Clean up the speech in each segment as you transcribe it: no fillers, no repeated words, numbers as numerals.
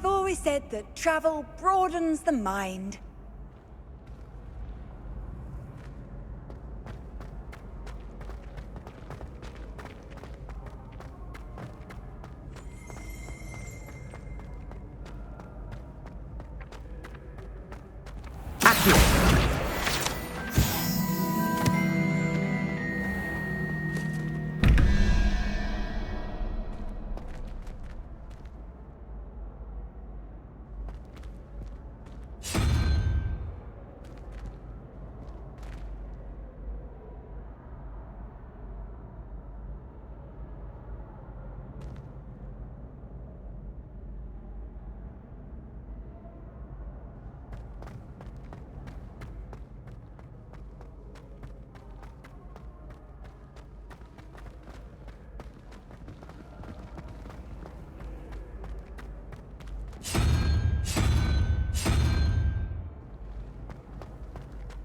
I've always said that travel broadens the mind.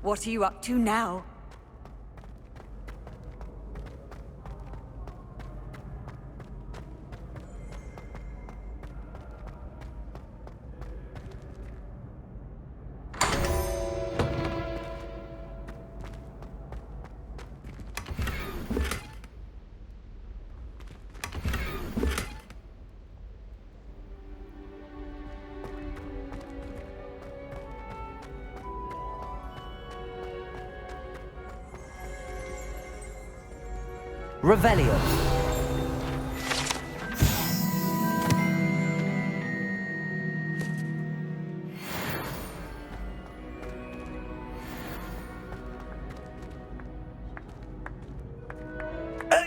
What are you up to now? Revelio.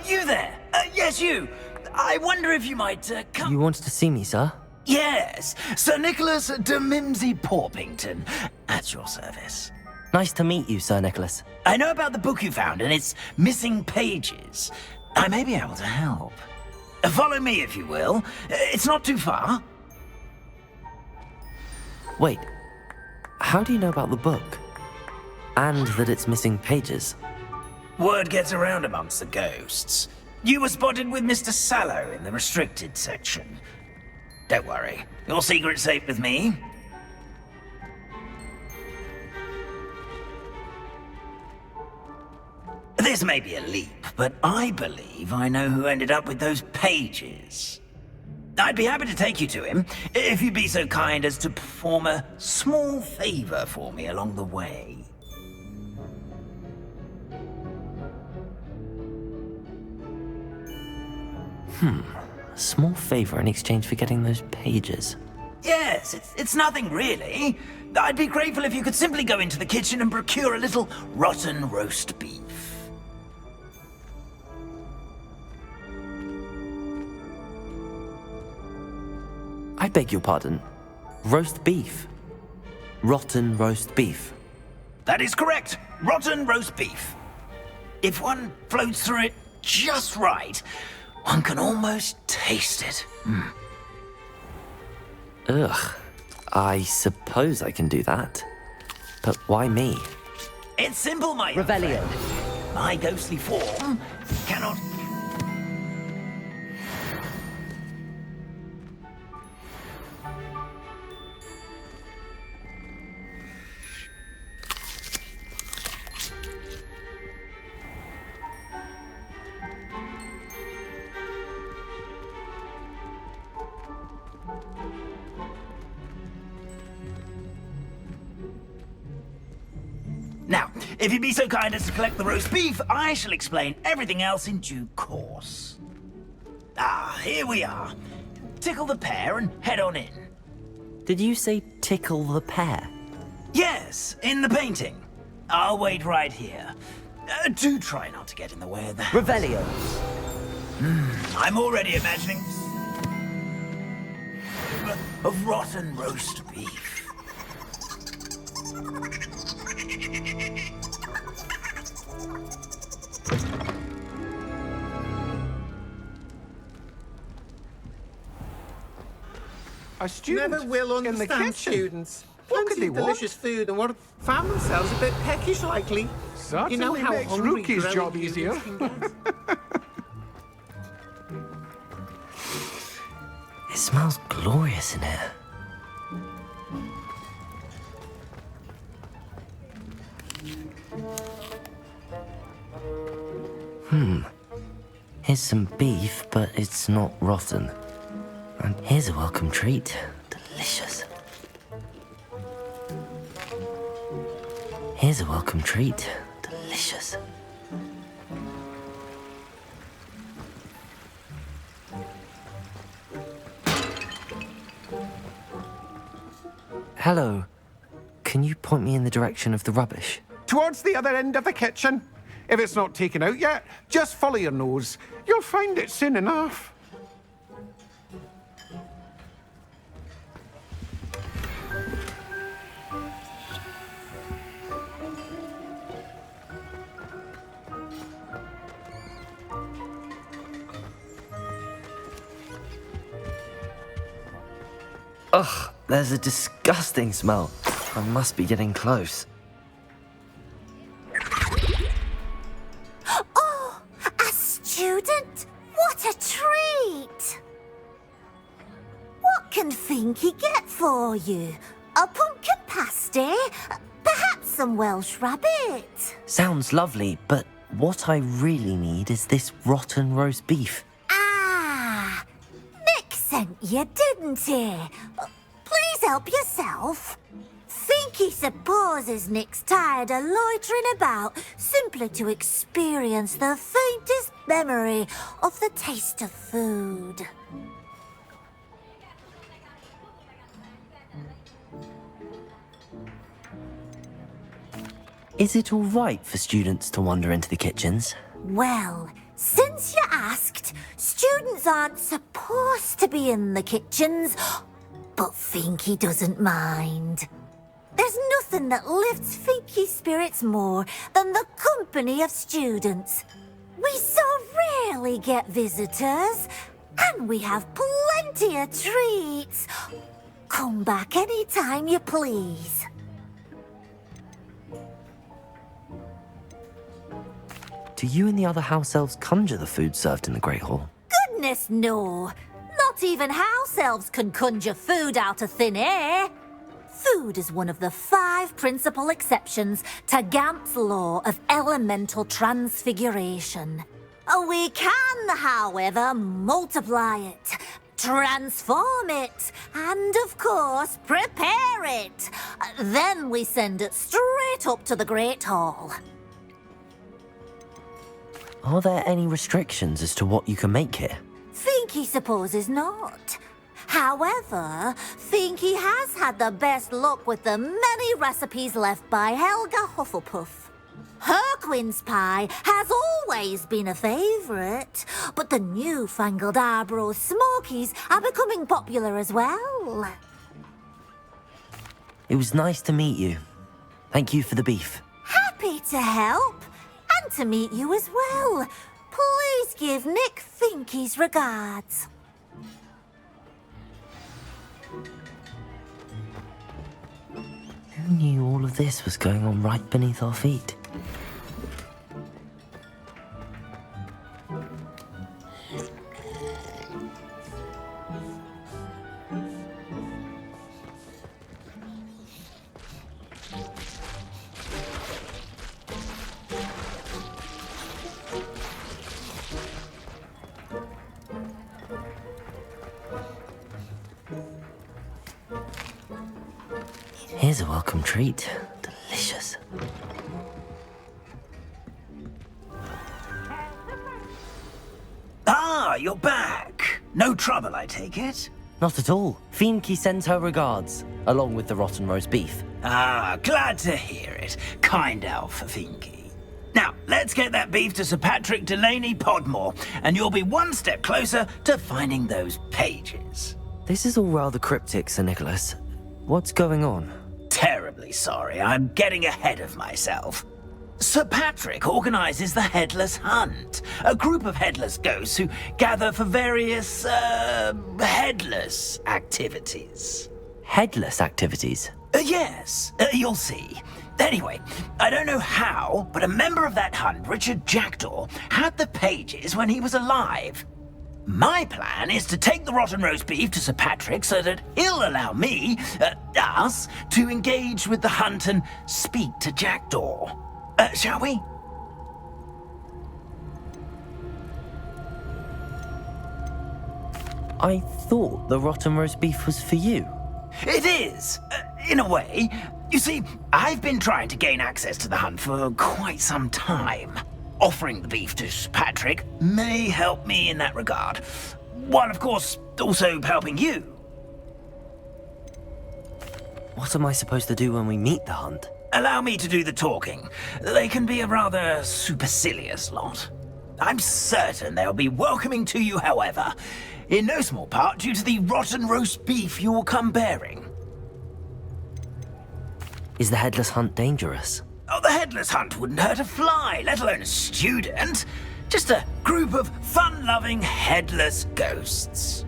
You there? Yes, you. I wonder if you might come. You wanted to see me, sir? Yes, Sir Nicholas de Mimsy Porpington, at your service. Nice to meet you, Sir Nicholas. I know about the book you found and its missing pages. I may be able to help. Follow me, if you will. It's not too far. Wait, how do you know about the book? And that it's missing pages? Word gets around amongst the ghosts. You were spotted with Mr. Sallow in the restricted section. Don't worry, your secret's safe with me. This may be a leap, but I believe I know who ended up with those pages. I'd be happy to take you to him, if you'd be so kind as to perform a small favor for me along the way. A small favor in exchange for getting those pages. Yes, it's nothing really. I'd be grateful if you could simply go into the kitchen and procure a little rotten roast beef. I beg your pardon. Roast beef. Rotten roast beef. That is correct. Rotten roast beef. If one floats through it just right, one can almost taste it. Ugh. I suppose I can do that. But why me? It's simple, my young Revelio. friend. My ghostly form cannot... Now, if you'd be so kind as to collect the roast beef, I shall explain everything else in due course. Ah, here we are. Tickle the pear and head on in. Did you say tickle the pear? Yes, in the painting. I'll wait right here. Do try not to get in the way of the house. Revelio. I'm already imagining... of rotten roast beef. A student Never will in the understand kitchen. students. What could Plenty they of want? delicious food and what found themselves a bit peckish likely. Certainly you know how makes hungry Rookie's growing job humans easier. can get. It smells glorious in here. Here's some beef, but it's not rotten. And here's a welcome treat. Delicious. Here's a welcome treat. Delicious. Hello. Can you point me in the direction of the rubbish? Towards the other end of the kitchen. If it's not taken out yet, just follow your nose. You'll find it soon enough. Ugh, there's a disgusting smell. I must be getting close. Oh, a student? What a treat! What can Finky get for you? A pumpkin pasty? Perhaps some Welsh rabbit? Sounds lovely, but what I really need is this rotten roast beef. Ah, Nick sent you, didn't he? Please help yourself. Finky supposes Nick's tired of loitering about simply to experience the faintest memory of the taste of food. Is it all right for students to wander into the kitchens? Well, since you asked, students aren't supposed to be in the kitchens, but Finky doesn't mind. There's nothing that lifts Finky's spirits more than the company of students. We so rarely get visitors, and we have plenty of treats. Come back any time you please. Do you and the other house elves conjure the food served in the Great Hall? Goodness, no. Not even house elves can conjure food out of thin air. Food is one of the 5 principal exceptions to Gamp's law of elemental transfiguration. We can, however, multiply it, transform it, and of course, prepare it. Then we send it straight up to the Great Hall. Are there any restrictions as to what you can make here? Finky supposes not. However, Finky has had the best luck with the many recipes left by Helga Hufflepuff. Her quince pie has always been a favourite, but the newfangled Arbroath Smokies are becoming popular as well. It was nice to meet you. Thank you for the beef. Happy to help, and to meet you as well. Please give Nick Finky's regards. Who knew all of this was going on right beneath our feet? Here's a welcome treat. Delicious. Ah, you're back. No trouble, I take it? Not at all. Finky sends her regards, along with the rotten roast beef. Ah, glad to hear it. Kind elf, Finky. Now, let's get that beef to Sir Patrick Delaney Podmore, and you'll be one step closer to finding those pages. This is all rather cryptic, Sir Nicholas. What's going on? Terribly sorry, I'm getting ahead of myself. Sir Patrick organises the Headless Hunt, a group of headless ghosts who gather for various, headless activities. Headless activities? Yes, you'll see. Anyway, I don't know how, but a member of that hunt, Richard Jackdaw, had the pages when he was alive. My plan is to take the rotten roast beef to Sir Patrick so that he'll allow me, us, to engage with the hunt and speak to Jackdaw. Shall we? I thought the rotten roast beef was for you. It is, in a way. You see, I've been trying to gain access to the hunt for quite some time. Offering the beef to Sir Patrick may help me in that regard. While, of course, also helping you. What am I supposed to do when we meet the hunt? Allow me to do the talking. They can be a rather supercilious lot. I'm certain they'll be welcoming to you, however, in no small part due to the rotten roast beef you'll come bearing. Is the headless hunt dangerous? Oh, the headless hunt wouldn't hurt a fly, let alone a student. Just a group of fun-loving headless ghosts.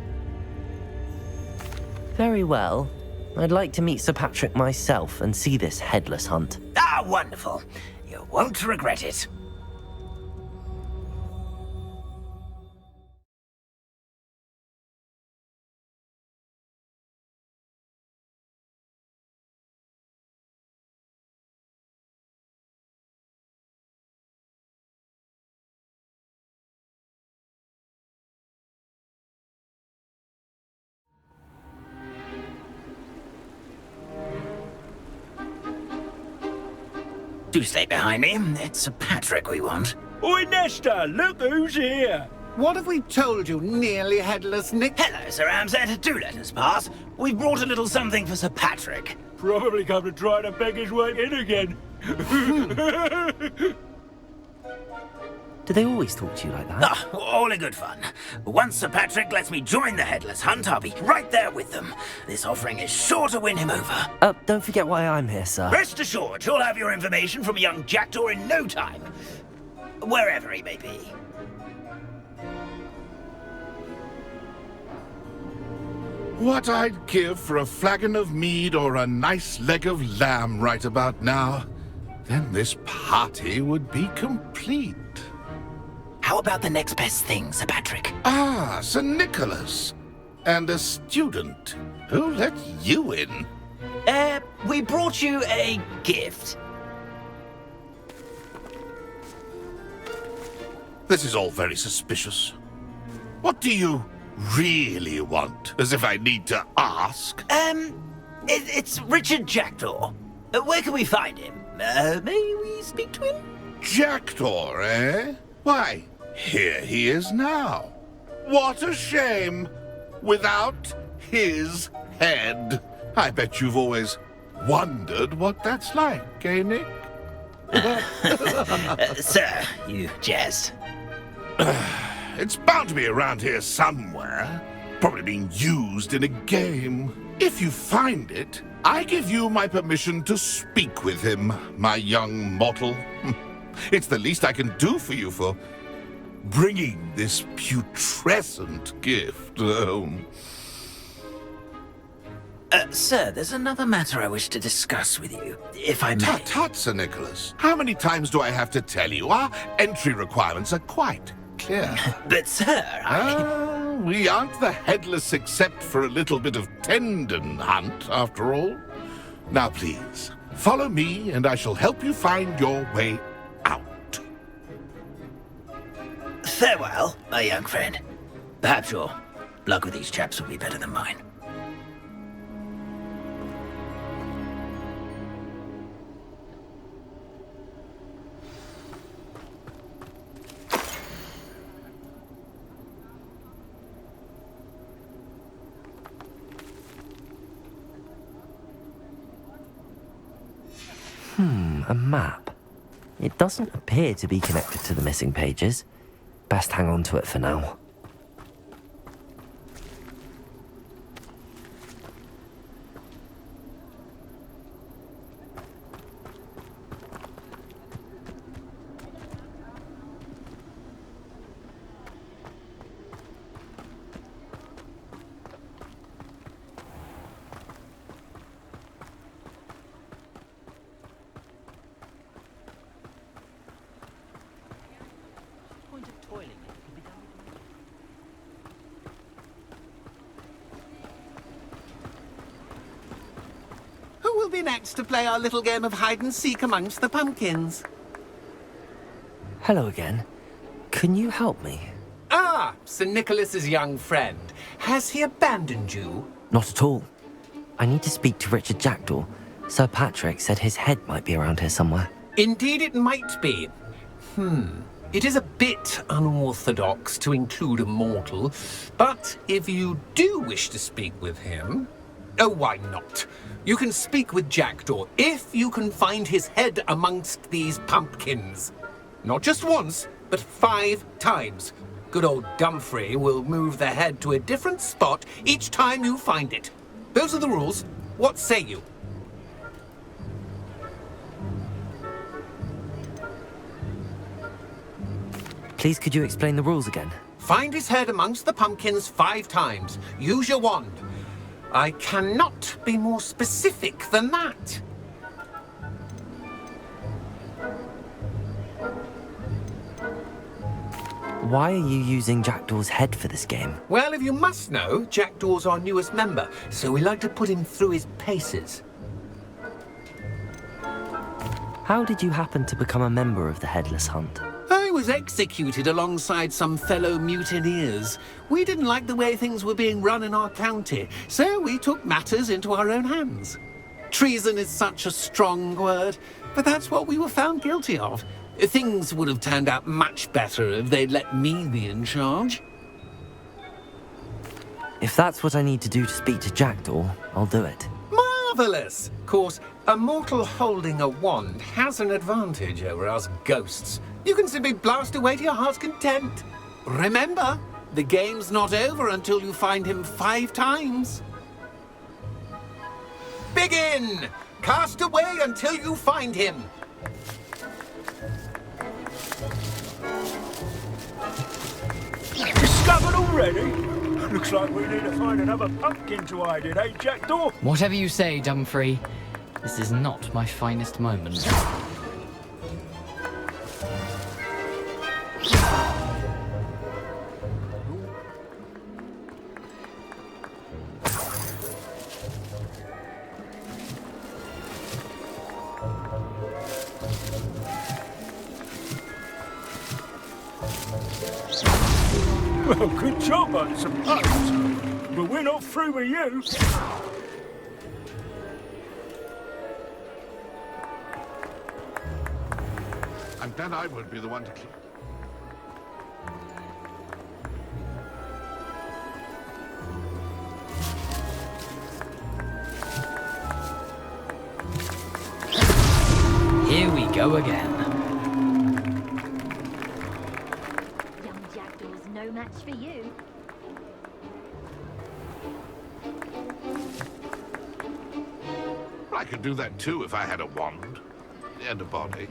Very well. I'd like to meet Sir Patrick myself and see this headless hunt. Ah, wonderful. You won't regret it. Do stay behind me. It's Sir Patrick we want. Oi, Nesta, look who's here. What have we told you, nearly headless Nick? Hello, Sir Ramsed. Do let us pass. We've brought a little something for Sir Patrick. Probably come to try to beg his way in again. Do they always talk to you like that? Ah, all in good fun. Once Sir Patrick lets me join the headless hunt, I'll be right there with them. This offering is sure to win him over. Don't forget why I'm here, sir. Rest assured, you'll have your information from a young jackdaw in no time. Wherever he may be. What I'd give for a flagon of mead or a nice leg of lamb right about now. Then this party would be complete. How about the next best thing, Sir Patrick? Ah, Sir Nicholas. And a student. Who let you in? We brought you a gift. This is all very suspicious. What do you really want? As if I need to ask. It's Richard Jackdaw. Where can we find him? May we speak to him? Jackdaw, eh? Why, here he is now. What a shame. Without his head. I bet you've always wondered what that's like, eh, Nick? Sir, you jest. It's bound to be around here somewhere. Probably being used in a game. If you find it, I give you my permission to speak with him, my young mortal. It's the least I can do for you for bringing this putrescent gift home. Sir, there's another matter I wish to discuss with you, if I may. Tut, tut, Sir Nicholas. How many times do I have to tell you? Our entry requirements are quite clear. But, sir, We aren't the headless except for a little bit of tendon hunt, after all. Now, please, follow me, and I shall help you find your way out. Farewell, my young friend. Perhaps your luck with these chaps will be better than mine. A map. It doesn't appear to be connected to the missing pages. Best hang on to it for now. Who will be next to play our little game of hide-and-seek amongst the pumpkins? Hello again. Can you help me? Ah, Sir Nicholas's young friend. Has he abandoned you? Not at all. I need to speak to Richard Jackdaw. Sir Patrick said his head might be around here somewhere. Indeed it might be. It is a bit unorthodox to include a mortal, but if you do wish to speak with him... Oh, why not? You can speak with Jackdaw if you can find his head amongst these pumpkins. Not just once, but 5 times. Good old Dumfrey will move the head to a different spot each time you find it. Those are the rules. What say you? Please, could you explain the rules again? Find his head amongst the pumpkins 5 times. Use your wand. I cannot be more specific than that. Why are you using Jackdaw's head for this game? Well, if you must know, Jackdaw's our newest member, so we like to put him through his paces. How did you happen to become a member of the Headless Hunt? I was executed alongside some fellow mutineers. We didn't like the way things were being run in our county, so we took matters into our own hands. Treason is such a strong word, but that's what we were found guilty of. Things would have turned out much better if they'd let me be in charge. If that's what I need to do to speak to Jackdaw, I'll do it. Marvellous! Of course, a mortal holding a wand has an advantage over us ghosts. You can simply blast away to your heart's content. Remember, the game's not over until you find him 5 times. Begin! Cast away until you find him. Discovered already? Looks like we need to find another pumpkin to hide in, eh, Jackdaw? Whatever you say, Dumfrey. This is not my finest moment. Well, good job, I suppose. But we're not through with you. I'm glad I won't be the one to keep... Here we go again. Young Jackdaw's no match for you. I could do that too if I had a wand and a body.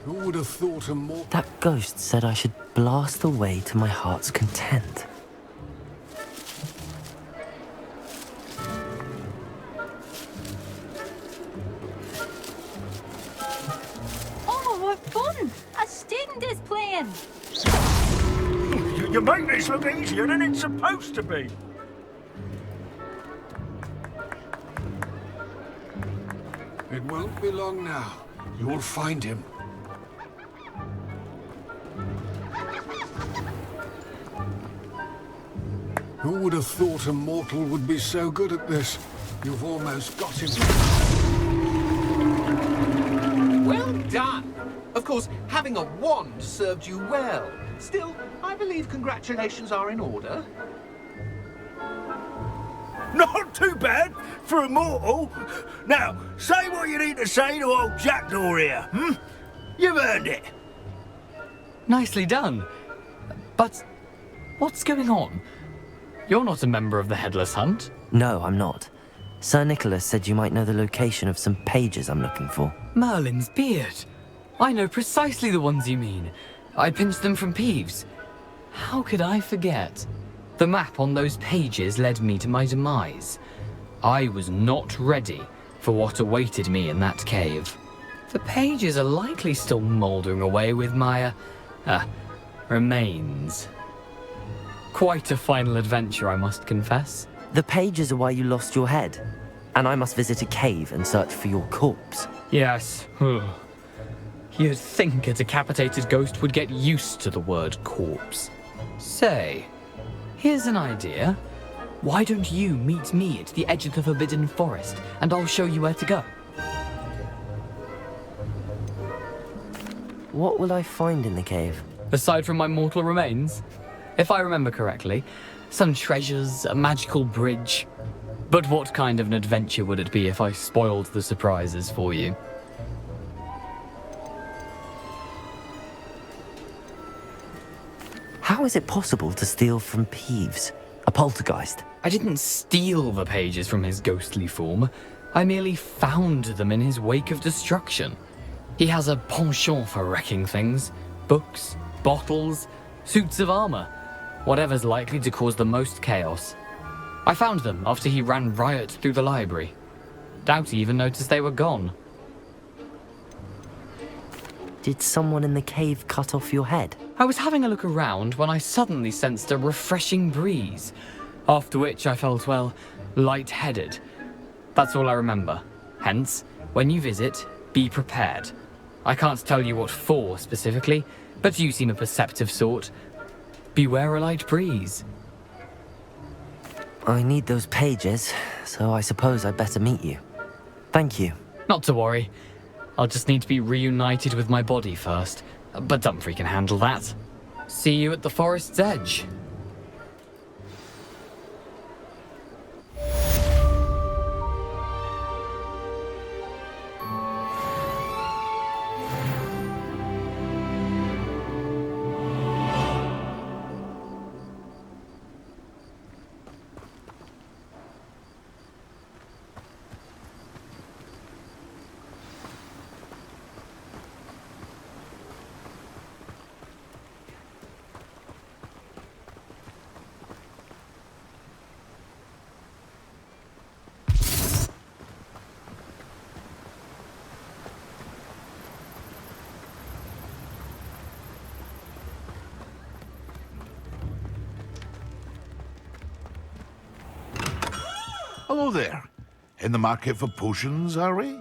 Who would have thought a more... That ghost said I should blast away to my heart's content. Oh, what fun! A student is playing! You make this look easier than it's supposed to be. It won't be long now. You'll find him. Who would have thought a mortal would be so good at this? You've almost got him. Well done! Of course, having a wand served you well. Still, I believe congratulations are in order. Not too bad for a mortal. Now, say what you need to say to old Jackdaw here, You've earned it. Nicely done. But what's going on? You're not a member of the Headless Hunt. No, I'm not. Sir Nicholas said you might know the location of some pages I'm looking for. Merlin's beard. I know precisely the ones you mean. I pinched them from Peeves. How could I forget? The map on those pages led me to my demise. I was not ready for what awaited me in that cave. The pages are likely still mouldering away with my, remains. Quite a final adventure, I must confess. The pages are why you lost your head, and I must visit a cave and search for your corpse. Yes. You'd think a decapitated ghost would get used to the word corpse. Say, here's an idea. Why don't you meet me at the edge of the Forbidden Forest, and I'll show you where to go? What will I find in the cave? Aside from my mortal remains? If I remember correctly, some treasures, a magical bridge. But what kind of an adventure would it be if I spoiled the surprises for you? How is it possible to steal from Peeves, a poltergeist? I didn't steal the pages from his ghostly form. I merely found them in his wake of destruction. He has a penchant for wrecking things. Books, bottles, suits of armor. Whatever's likely to cause the most chaos. I found them after he ran riot through the library. Doubt he even noticed they were gone. Did someone in the cave cut off your head? I was having a look around when I suddenly sensed a refreshing breeze, after which I felt, well, lightheaded. That's all I remember. Hence, when you visit, be prepared. I can't tell you what for specifically, but you seem a perceptive sort. Beware a light breeze. I need those pages, so I suppose I'd better meet you. Thank you. Not to worry. I'll just need to be reunited with my body first, but Dumfries can handle that. See you at the forest's edge. Hello there. In the market for potions, are we?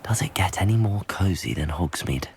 Does it get any more cozy than Hogsmeade?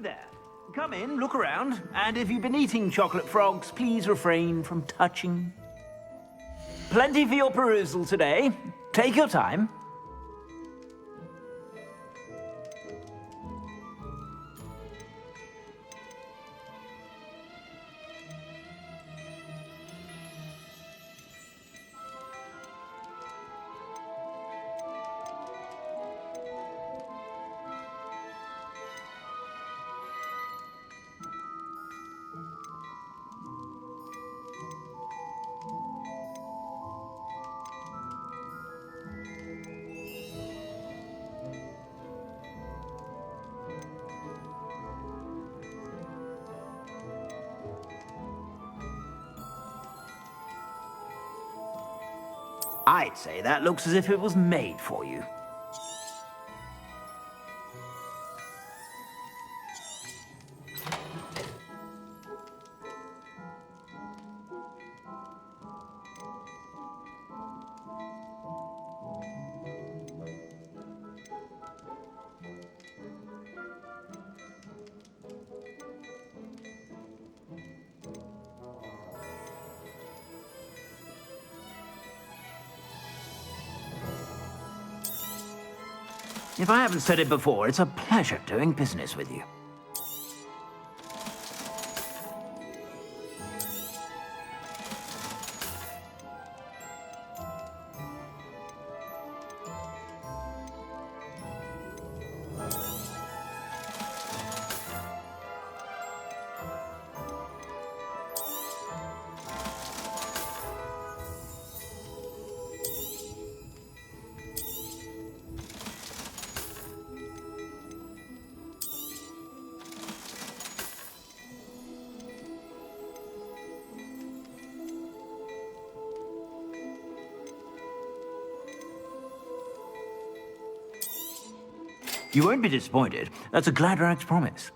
there. Come in, look around, and if you've been eating chocolate frogs, please refrain from touching. Plenty for your perusal today. Take your time. I'd say that looks as if it was made for you. If I haven't said it before, it's a pleasure doing business with you. You won't be disappointed. That's a Gladrag's promise.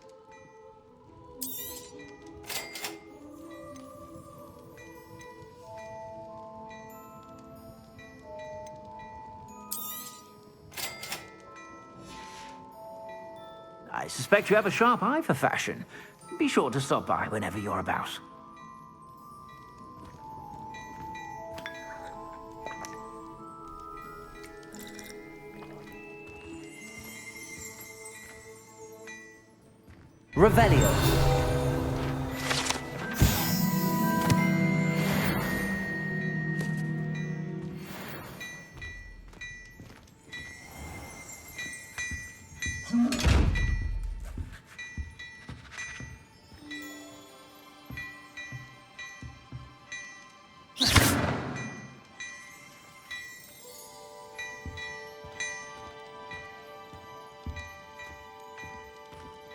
I suspect you have a sharp eye for fashion. Be sure to stop by whenever you're about. Revelio.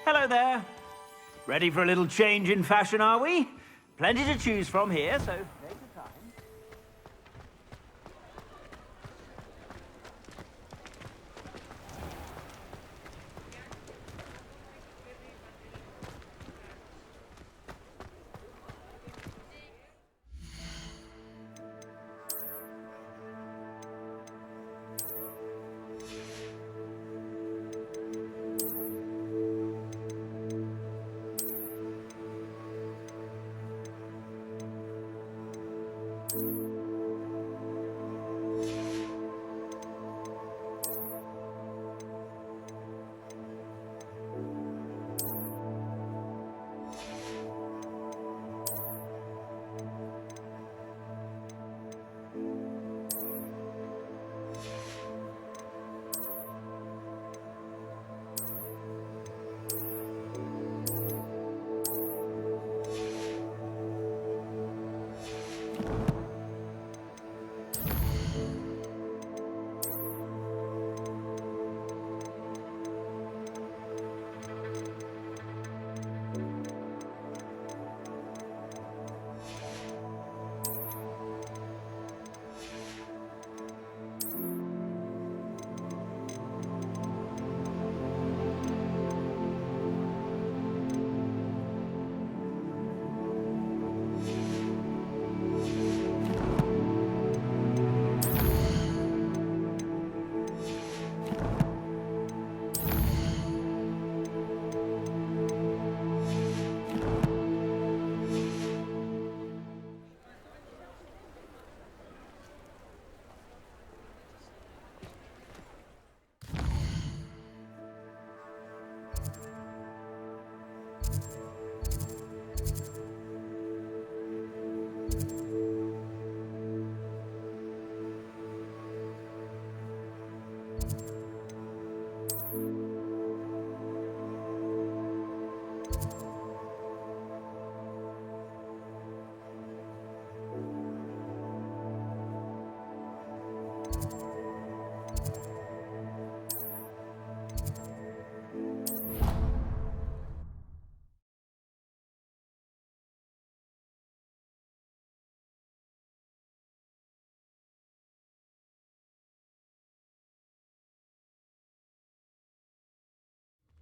Hello there. Ready for a little change in fashion, are we? Plenty to choose from here, so take your time.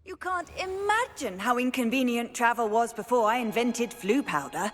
You can't imagine how inconvenient travel was before I invented flu powder.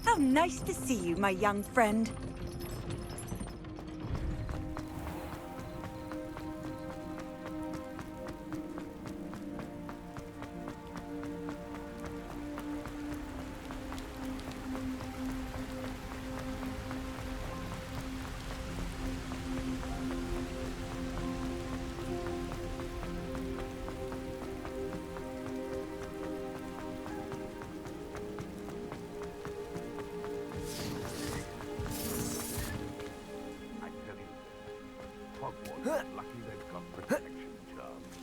How nice to see you, my young friend. Hogwarts, lucky they've got protection charms.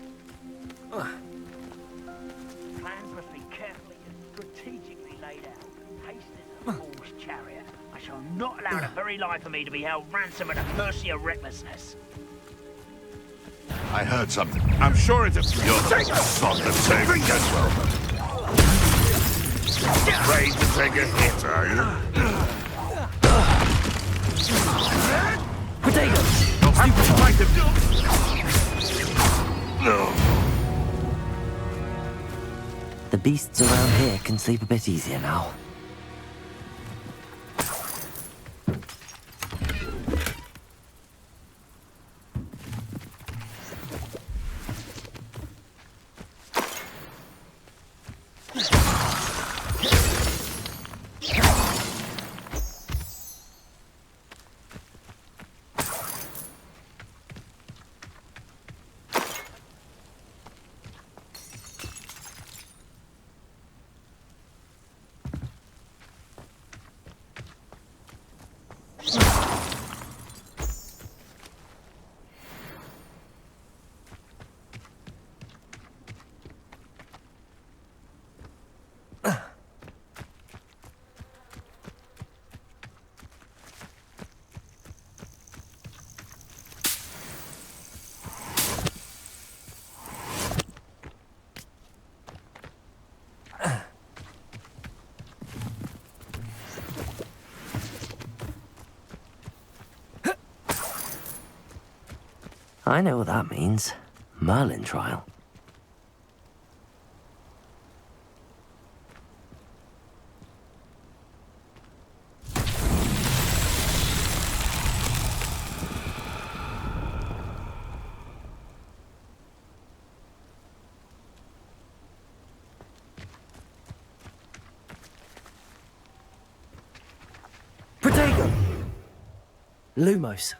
Plans must be carefully and strategically laid out. Haste is a fool's chariot. I shall not allow the very life of me to be held ransom at the mercy of recklessness. I heard something. I'm sure it's a... You're the sort of thing as well. Afraid to take a hit, are you? Potato! Have to fight him. No. The beasts around here can sleep a bit easier now. I know what that means. Merlin trial. Protego! Lumos.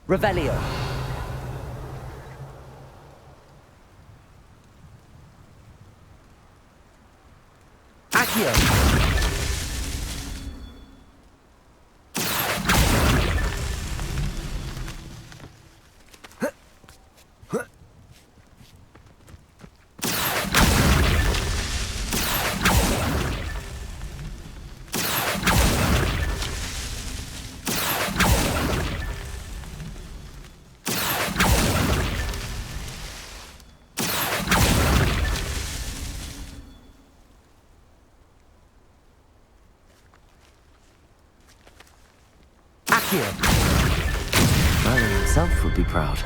Revelio. Accio. you. Merlin himself would be proud.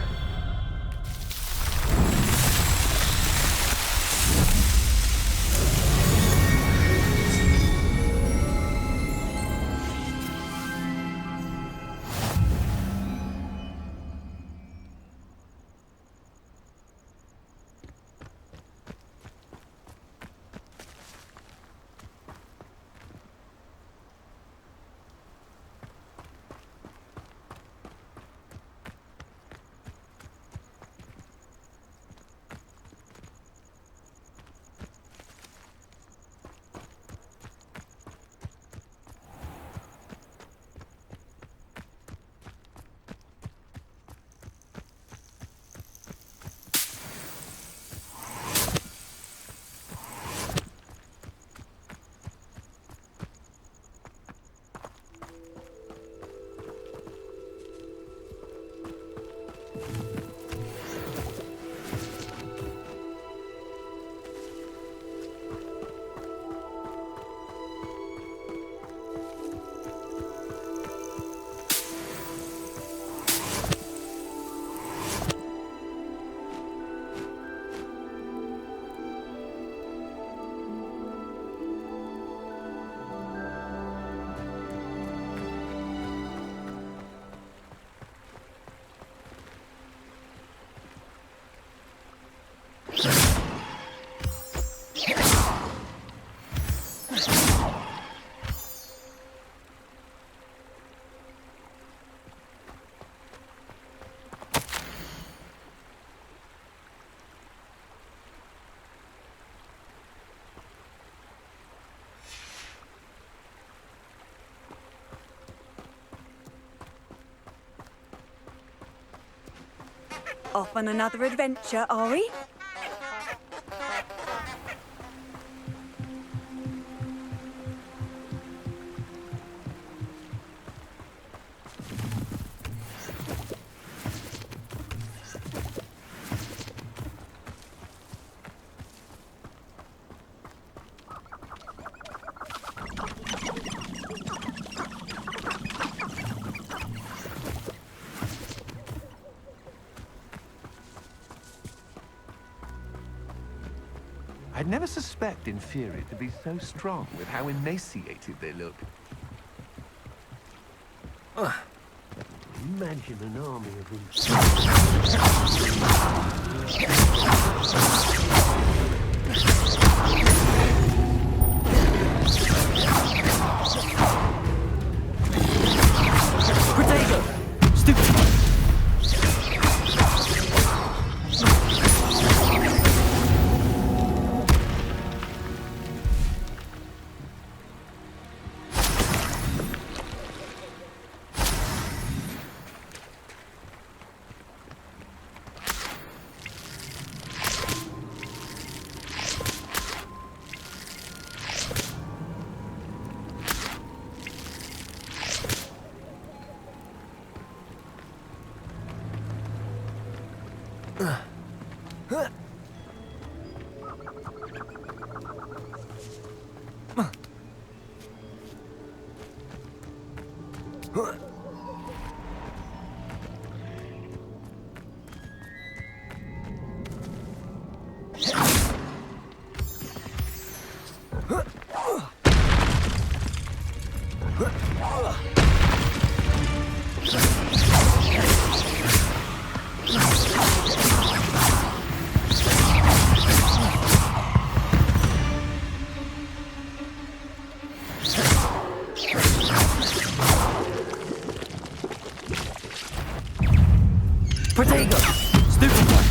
Off on another adventure, are we? I'd never suspect Inferi to be so strong with how emaciated they look. Imagine an army of them. Protego! Stupid! Protego! Stupid one!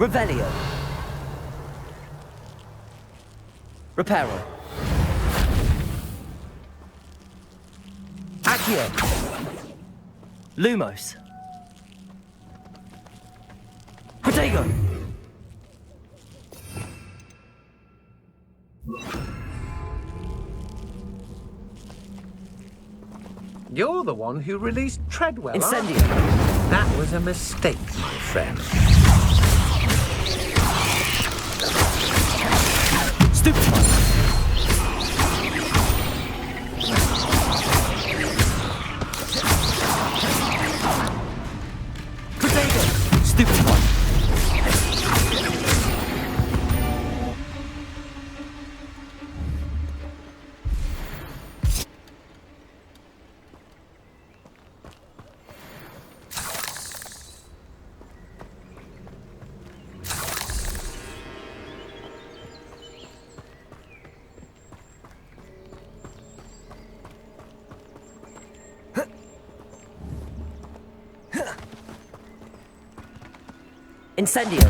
Revelio. Reparo. Accio. Lumos. Protego. You're the one who released Treadwell. Incendio. That was a mistake, my friend. Stupefy. Protego. Stupefy. Incendio.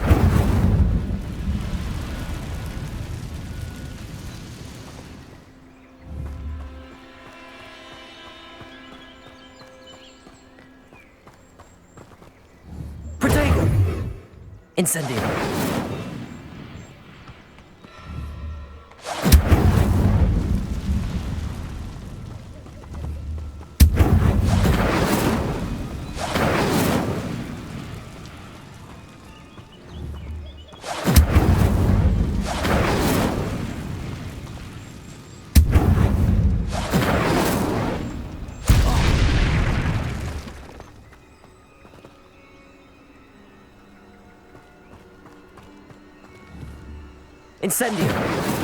Protego. Incendio. Incendio.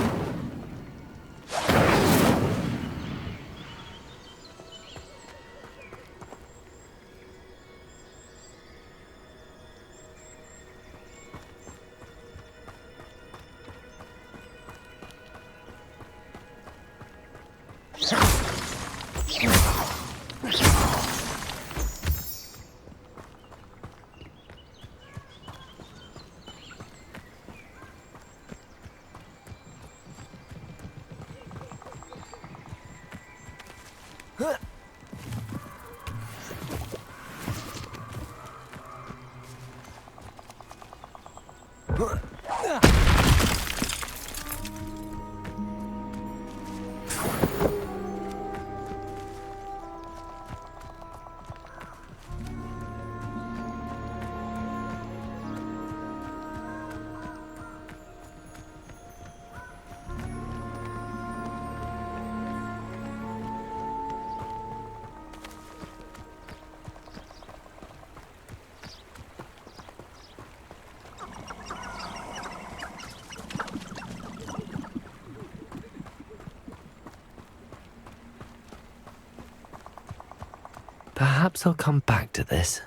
Perhaps I'll come back to this.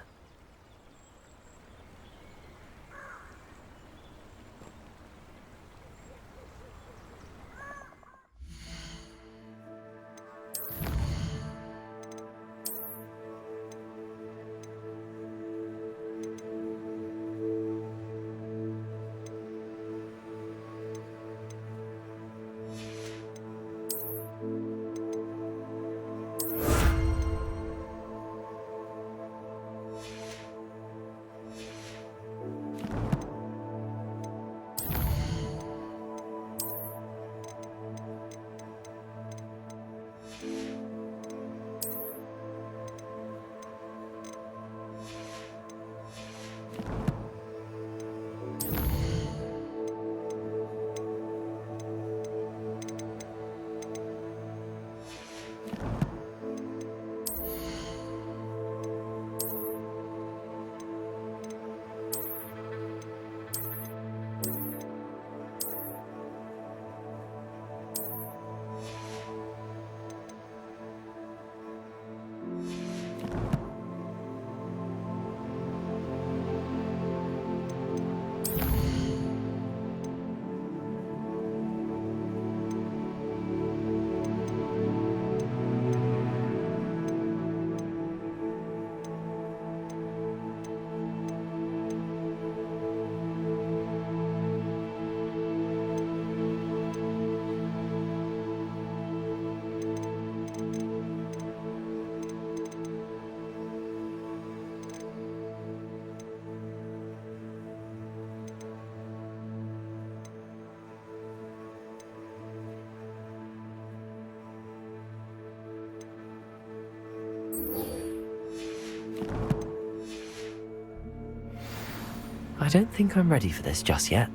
don't think I'm ready for this just yet.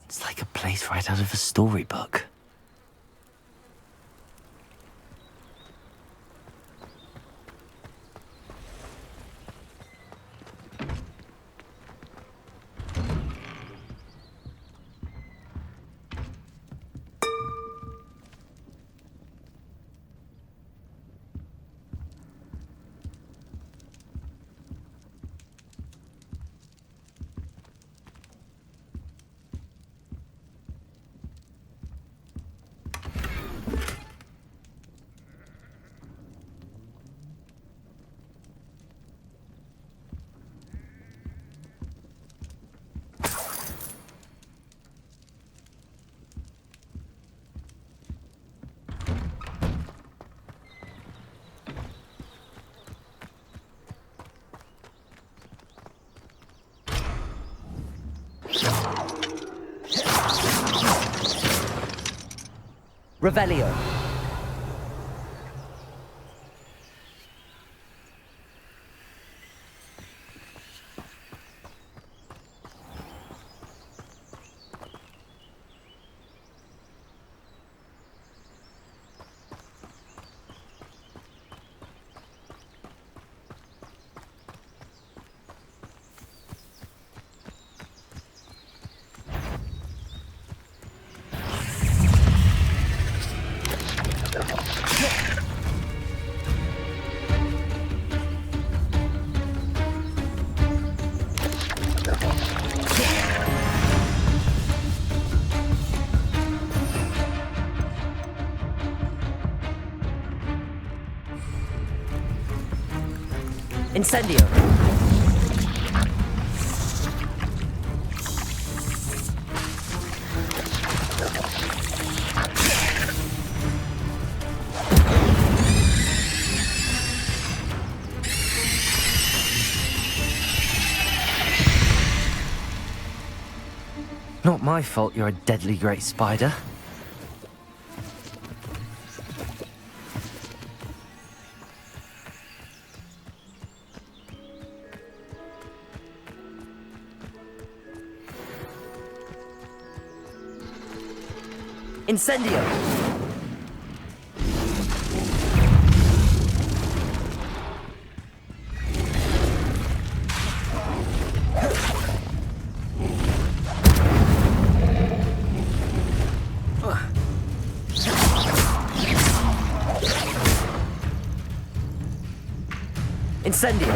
It's like a place right out of a storybook. Revelio. Incendio. Not my fault you're a deadly great spider. Incendio! Incendio!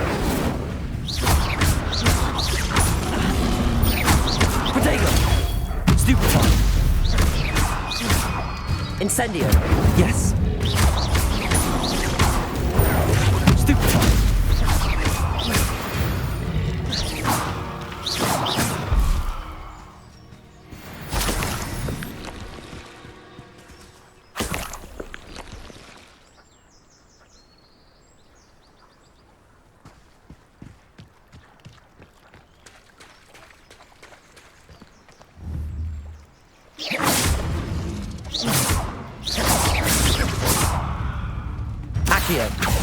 Protego! Stupefy! Incendio! Yes! Stupefy! Accio.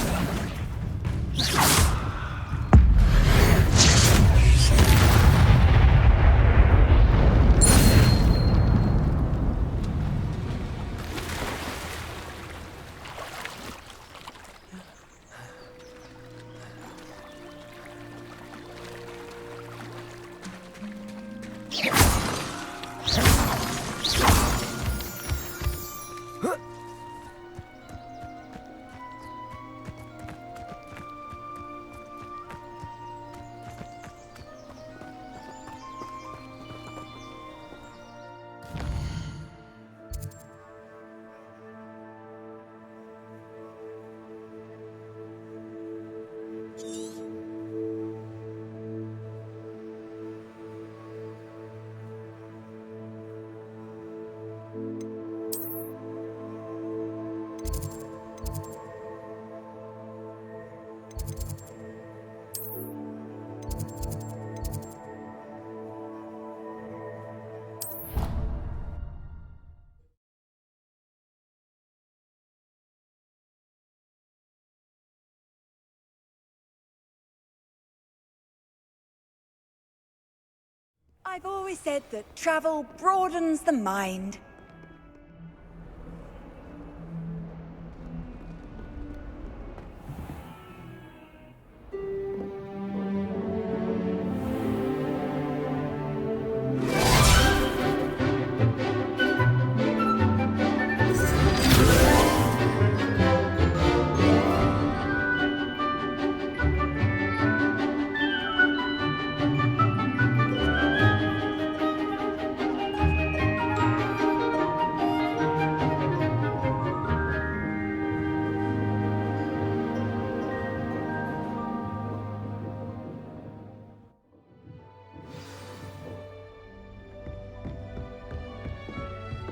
I've always said that travel broadens the mind.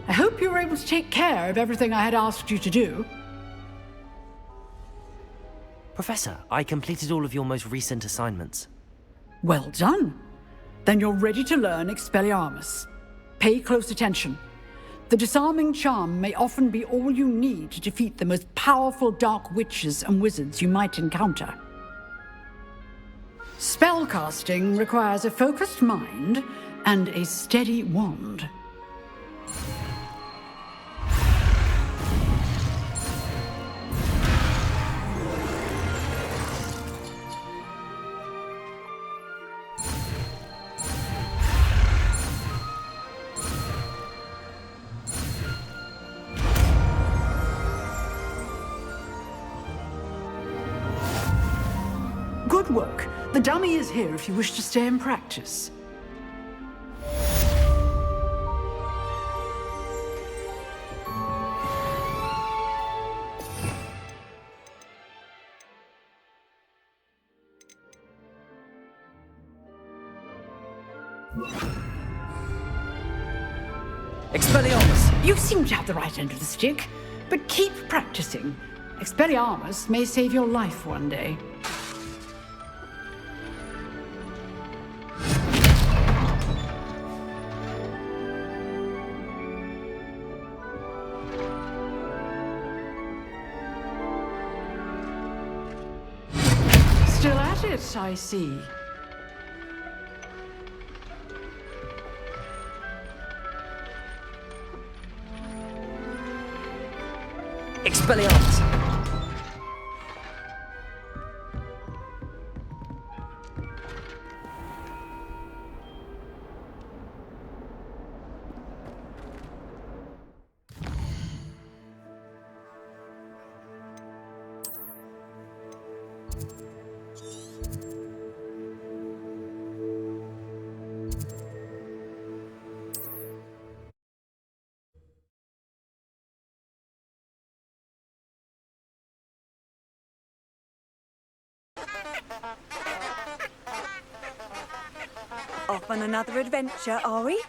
I hope you were able to take care of everything I had asked you to do. Professor, I completed all of your most recent assignments. Well done. Then you're ready to learn Expelliarmus. Pay close attention. The disarming charm may often be all you need to defeat the most powerful dark witches and wizards you might encounter. Spellcasting requires a focused mind and a steady wand. Good work. The dummy is here if you wish to stay and practice. Expelliarmus! You seem to have the right end of the stick, but keep practicing. Expelliarmus may save your life one day. Still at it, I see. Expelliarmus! Off on another adventure, are we?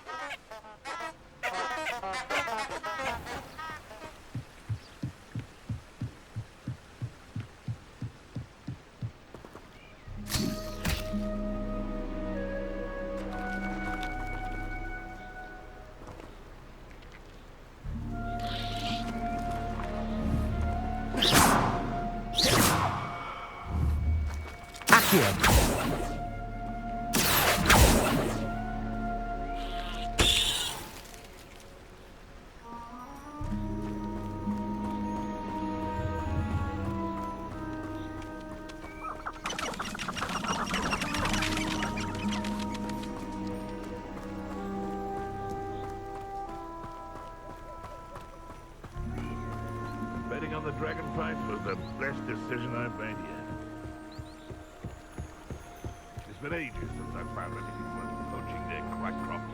Betting on the dragon fight was the best decision I've made yet. It's been ages since I found anything worth poaching their quack crops.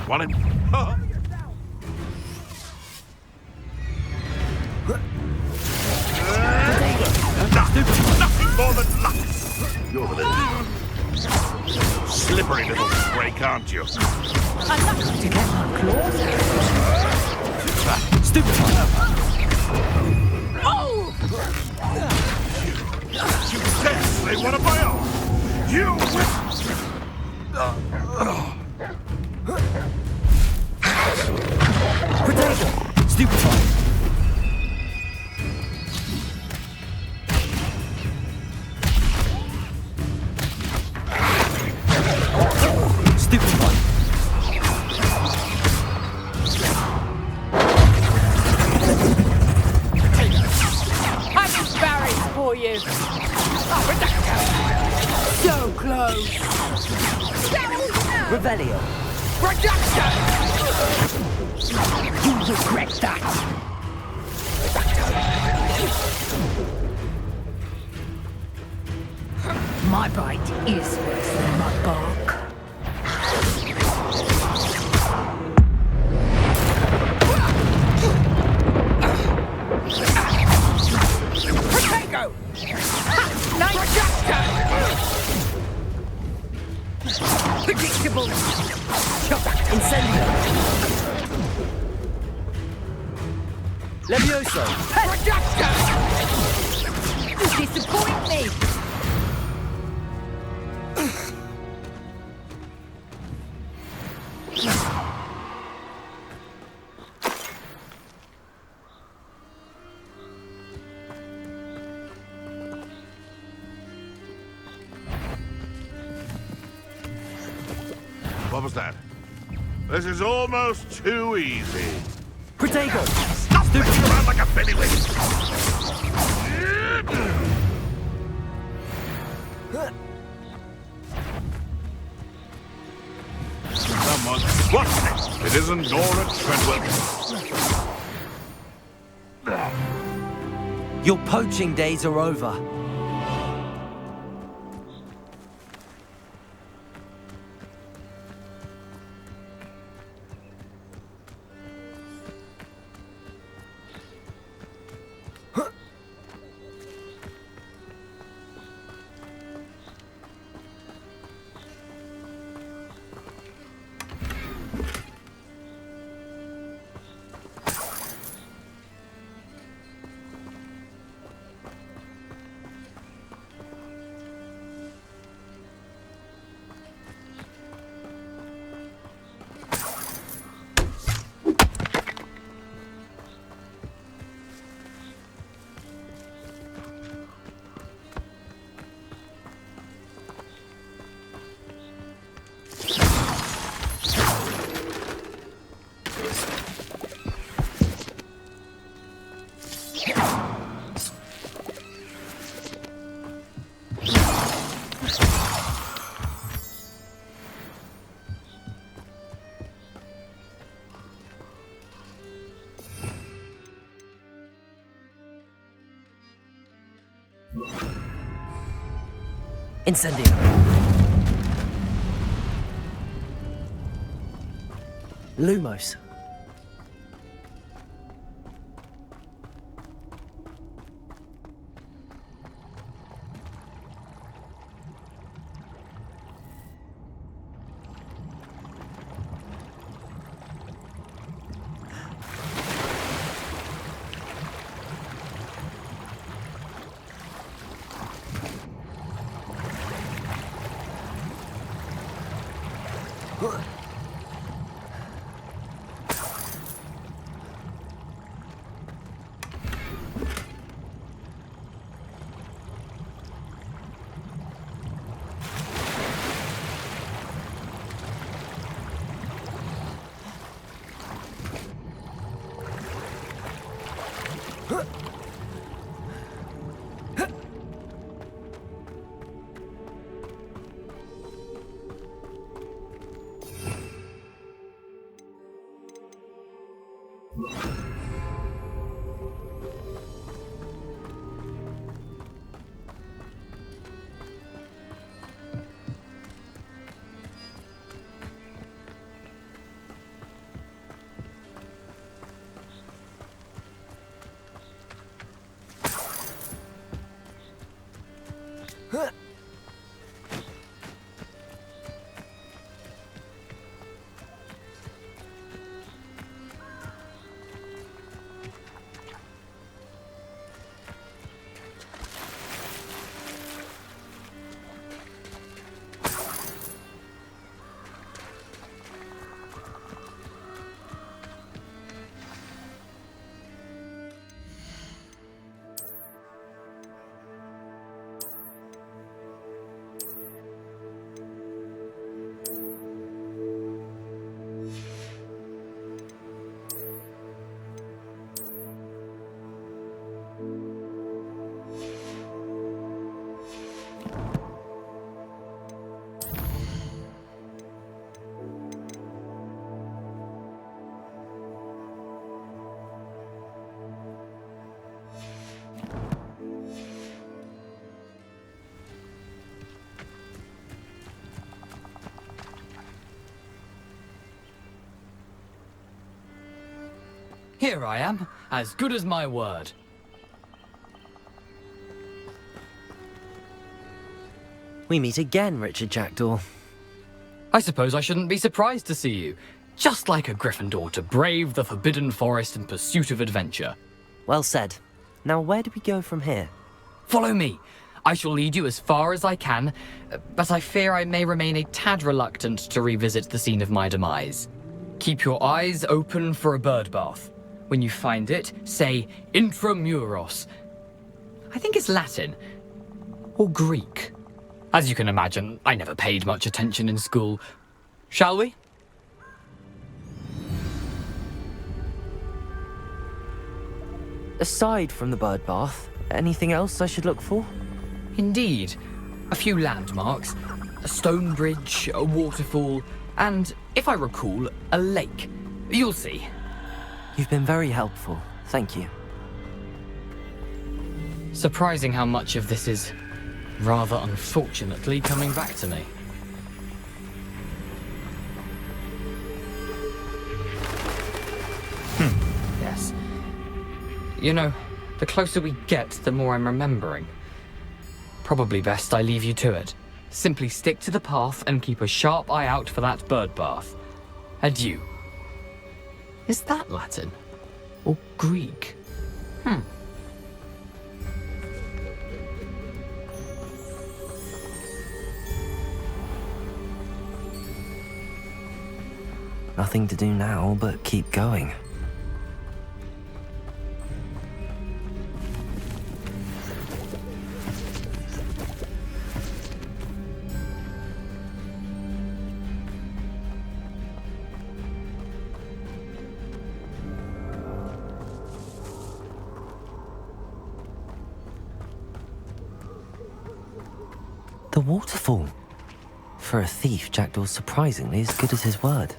Want him? Huh? Nothing more than luck! You're the little slippery little break, aren't you? I'm not going to get my claws out. Stupid one! Oh! You said they want to buy off! You Potato! Stupid one! Stupid one! I can barrier for you. So close. Revelio! You regret that. My bite is worse than my bark. Potato! Predictable! Incendio! Levioso! You disappoint me! was that? This is almost too easy. Protego! Stop messing around like a pennywig! Someone... What's next? It isn't Nora Treadwell. Your poaching days are over. Incendio. Lumos. Here I am, as good as my word. We meet again, Richard Jackdaw. I suppose I shouldn't be surprised to see you. Just like a Gryffindor to brave the Forbidden Forest in pursuit of adventure. Well said. Now where do we go from here? Follow me. I shall lead you as far as I can, but I fear I may remain a tad reluctant to revisit the scene of my demise. Keep your eyes open for a bird bath. When you find it, say Intramuros. I think it's Latin. Or Greek. As you can imagine, I never paid much attention in school. Shall we? Aside from the bird bath, anything else I should look for? Indeed. A few landmarks. A stone bridge, a waterfall, and, if I recall, a lake. You'll see. You've been very helpful. Thank you. Surprising how much of this is, rather unfortunately, coming back to me. Yes. You know, the closer we get, the more I'm remembering. Probably best I leave you to it. Simply stick to the path and keep a sharp eye out for that bird bath. Adieu. Is that Latin? Or Greek? Nothing to do now but keep going. The waterfall. For a thief, Jackdaw's surprisingly as good as his word.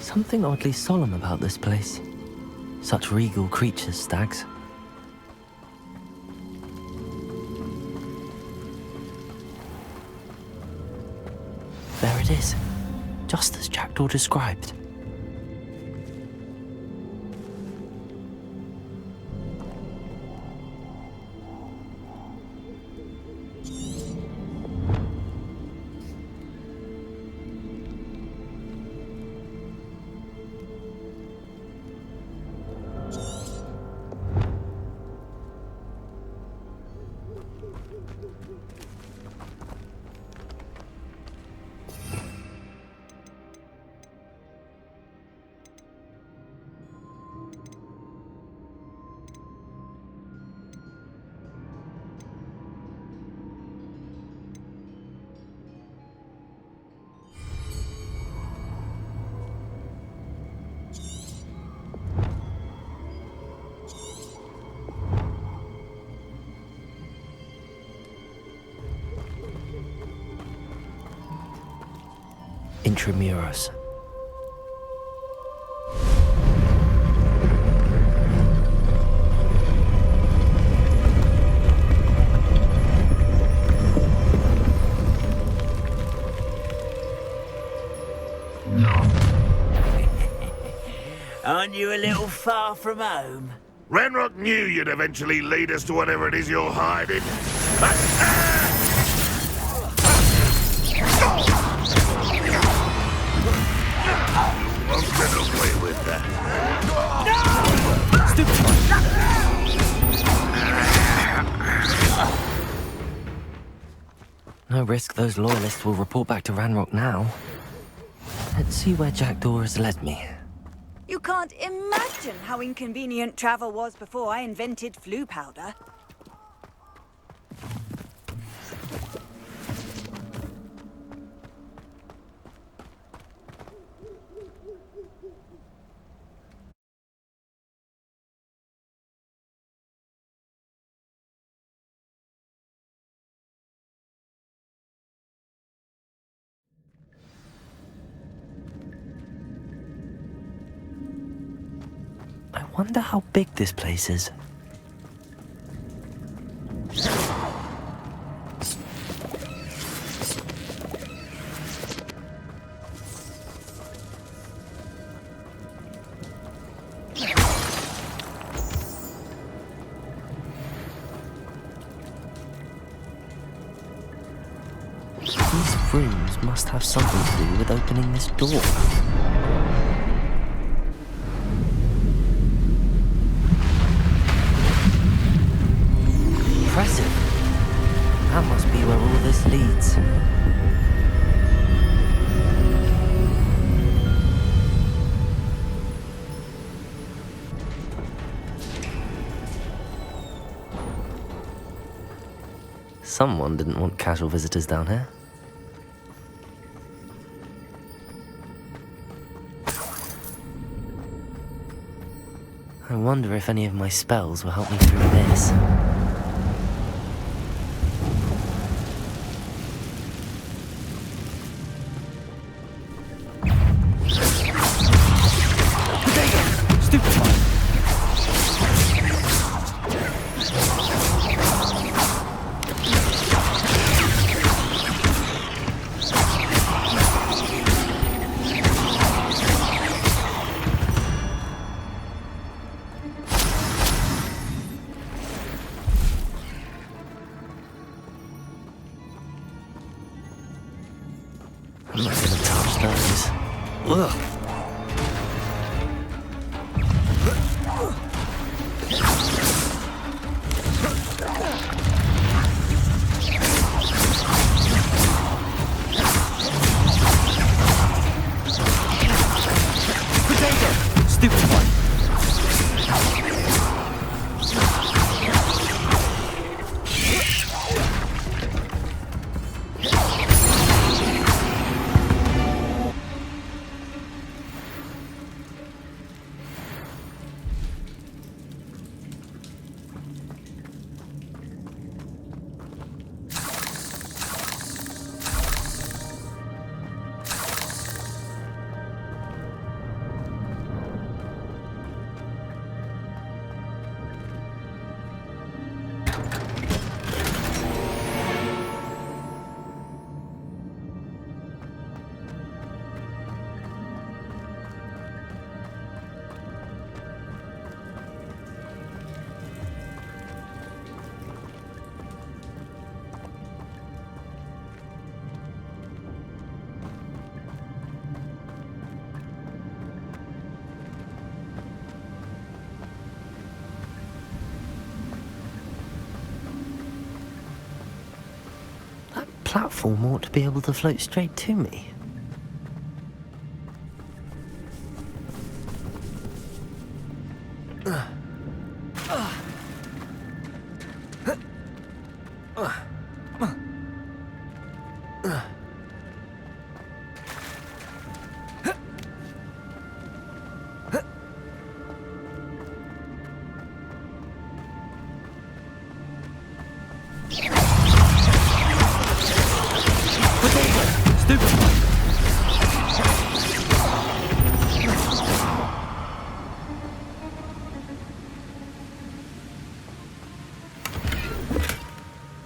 Something oddly solemn about this place. Such regal creatures, stags. There it is, just as Jackdaw described. Intramuros. Aren't you a little far from home? Ranrock knew you'd eventually lead us to whatever it is you're hiding. Won't get away with that. No risk those loyalists will report back to Ranrock now. Let's see where Jackdaw has led me. You can't imagine how inconvenient travel was before I invented flu powder. I wonder how big this place is. rooms must have something to do with opening this door. Impressive. That must be where all this leads. Someone didn't want casual visitors down here. I wonder if any of my spells will help me through this. I'm not gonna touch those. Ugh. Potato! Stupid one. Platform ought to be able to float straight to me.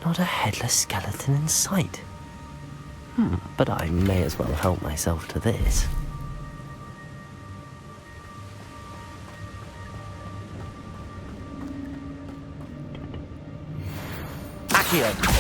Not a headless skeleton in sight. But I may as well help myself to this. Accio!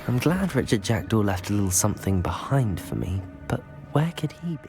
I'm glad Richard Jackdaw left a little something behind for me, but where could he be?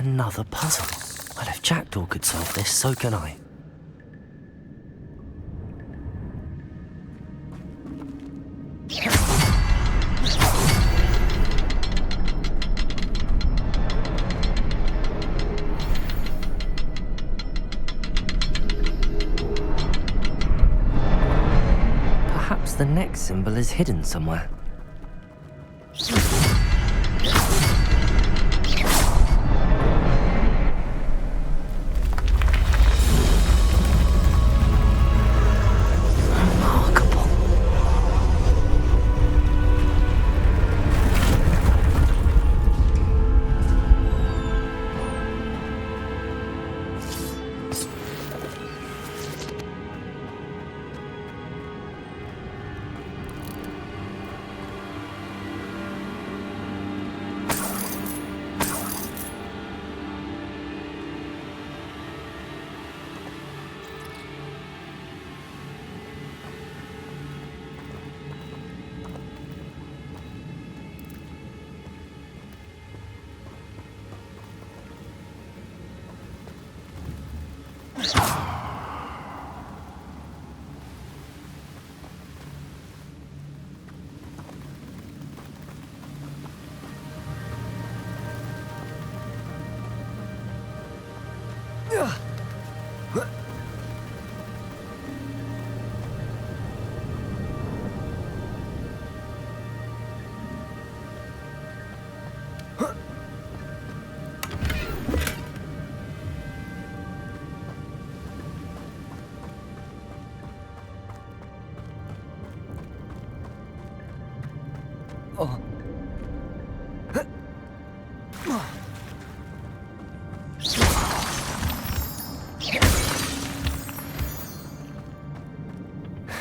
Another puzzle. Well, if Jackdaw could solve this, so can I. Perhaps the next symbol is hidden somewhere.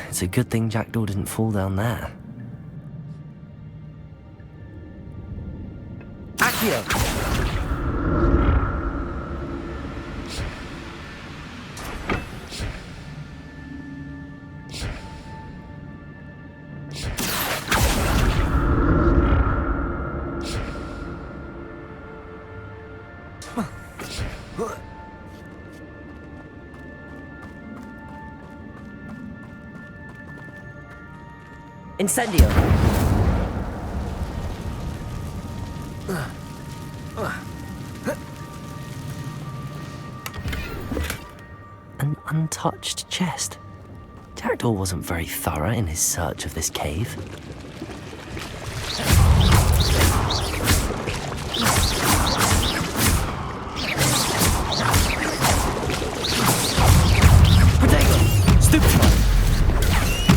It's a good thing Jackdaw didn't fall down there. Accio! Incendio! An untouched chest. Jackdaw wasn't very thorough in his search of this cave. Protego! Stupid!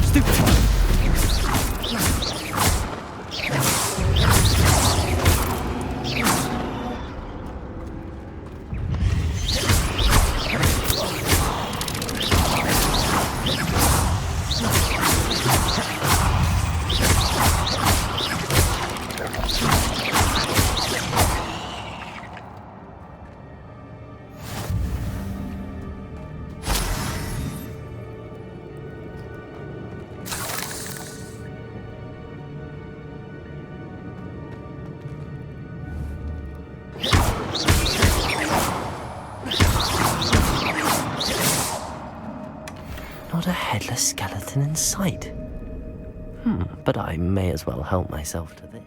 Stupid! Not a headless skeleton in sight. But I may as well help myself to this.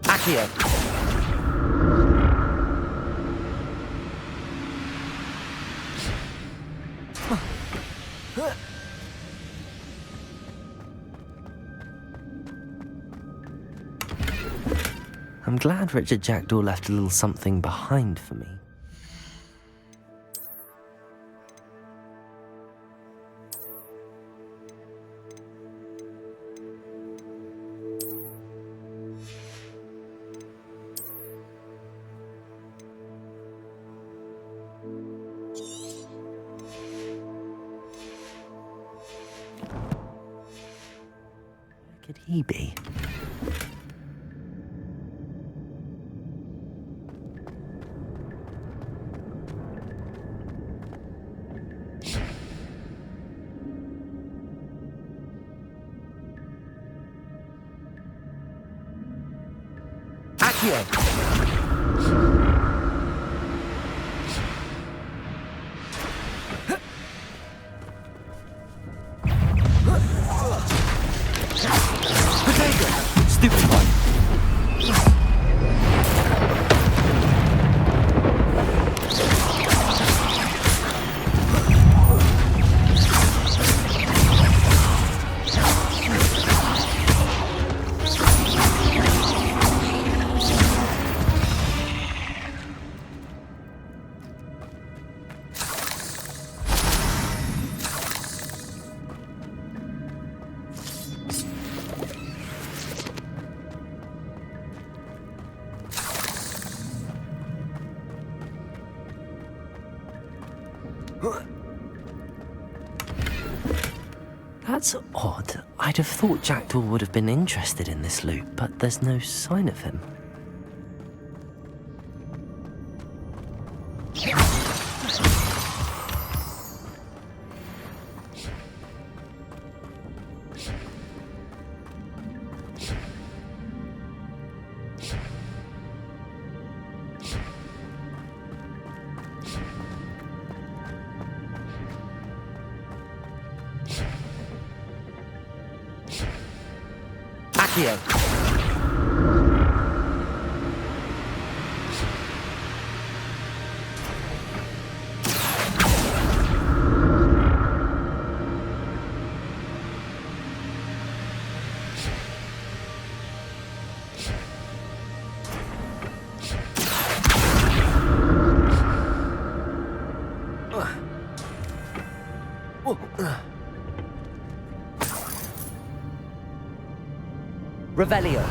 Accio! I'm glad Richard Jackdaw left a little something behind for me. Where could he be? Stupid one. That's odd. I'd have thought Jackdaw would have been interested in this loot, but there's no sign of him. Accio! Revelio.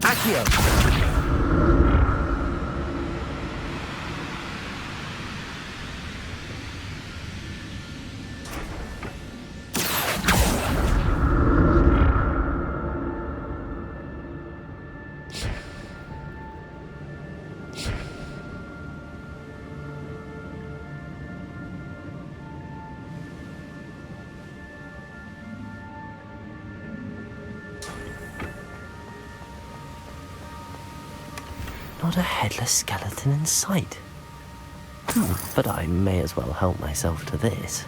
Accio! Not a headless skeleton in sight. But I may as well help myself to this.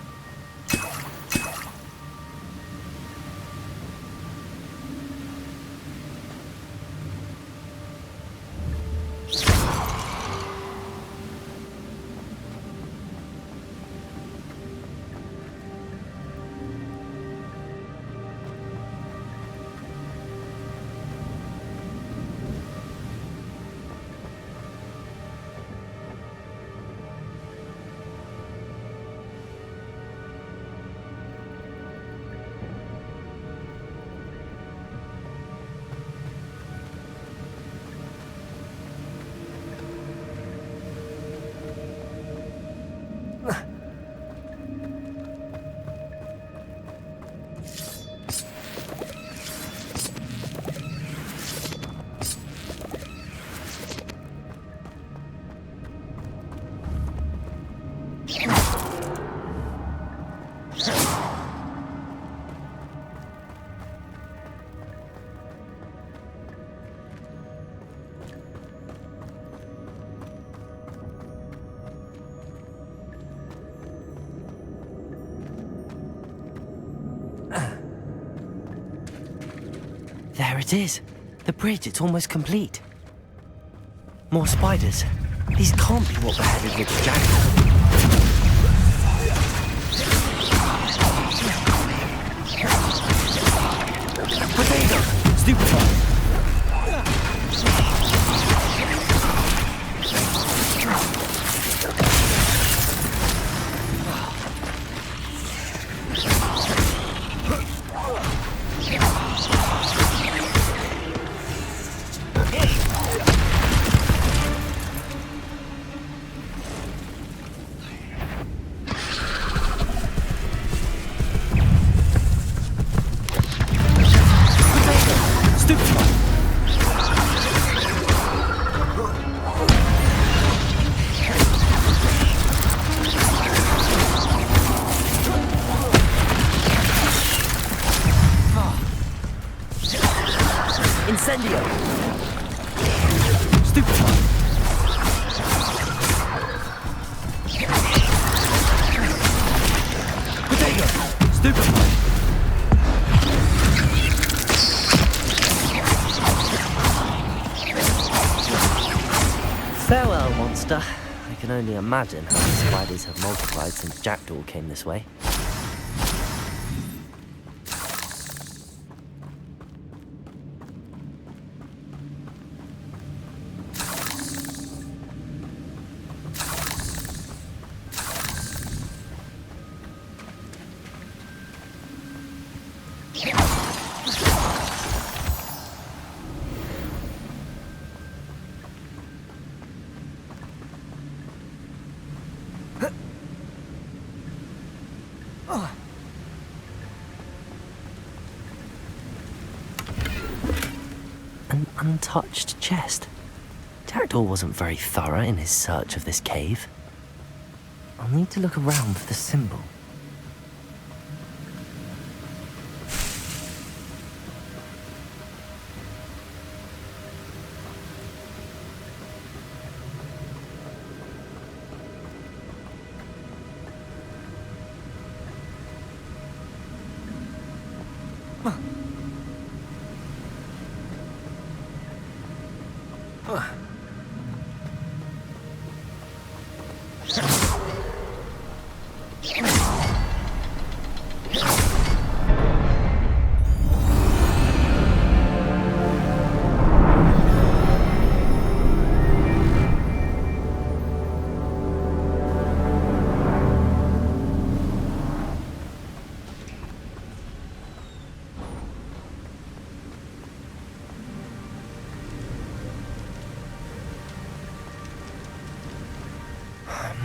There it is. The bridge, it's almost complete. More spiders. These can't be what beheaded Richard Jackdaw. Potato! Stupefy! Incendio! Stupefy! Potato! Stupefy! Farewell, monster. I can only imagine how the spiders have multiplied since Jackdaw came this way. An untouched chest. Jackdaw wasn't very thorough in his search of this cave. I'll need to look around for the symbol.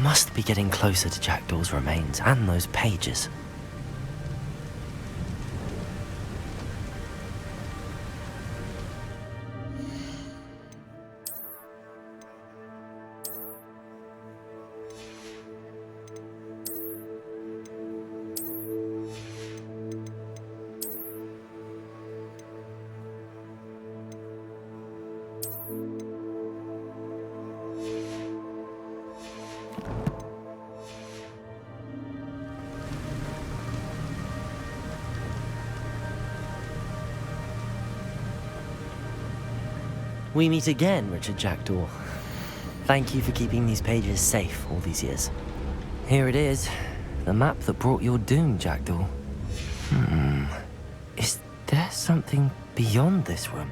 Must be getting closer to Jackdaw's remains and those pages. We meet again, Richard Jackdaw. Thank you for keeping these pages safe all these years. Here it is, the map that brought your doom, Jackdaw. Is there something beyond this room?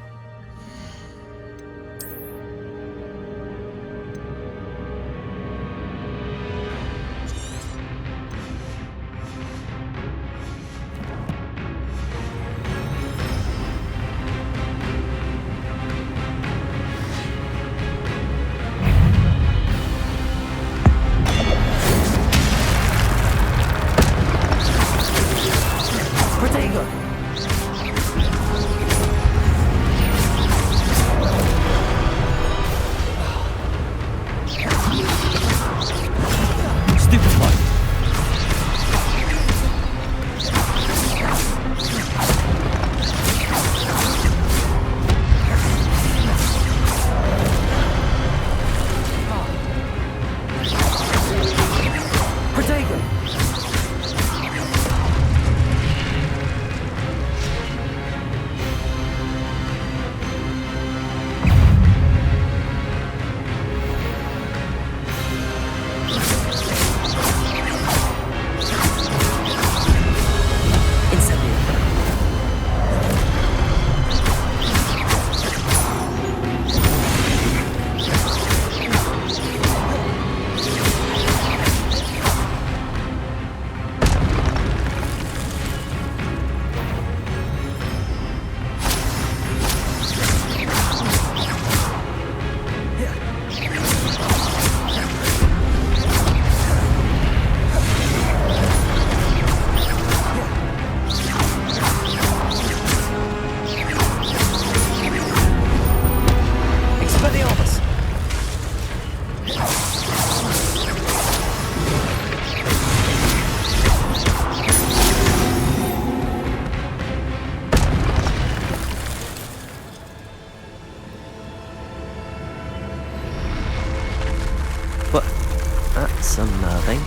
That's unnerving.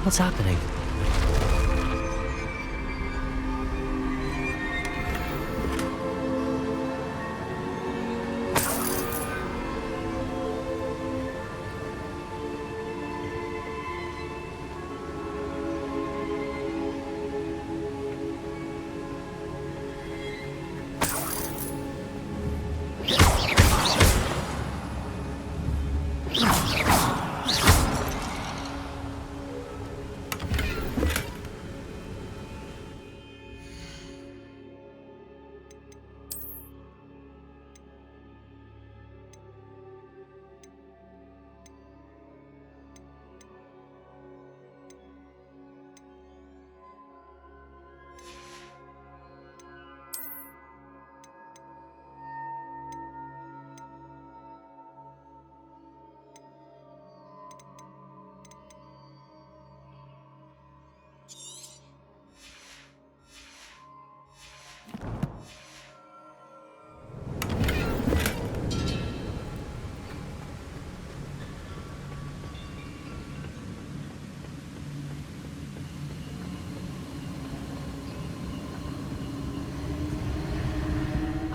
What's happening?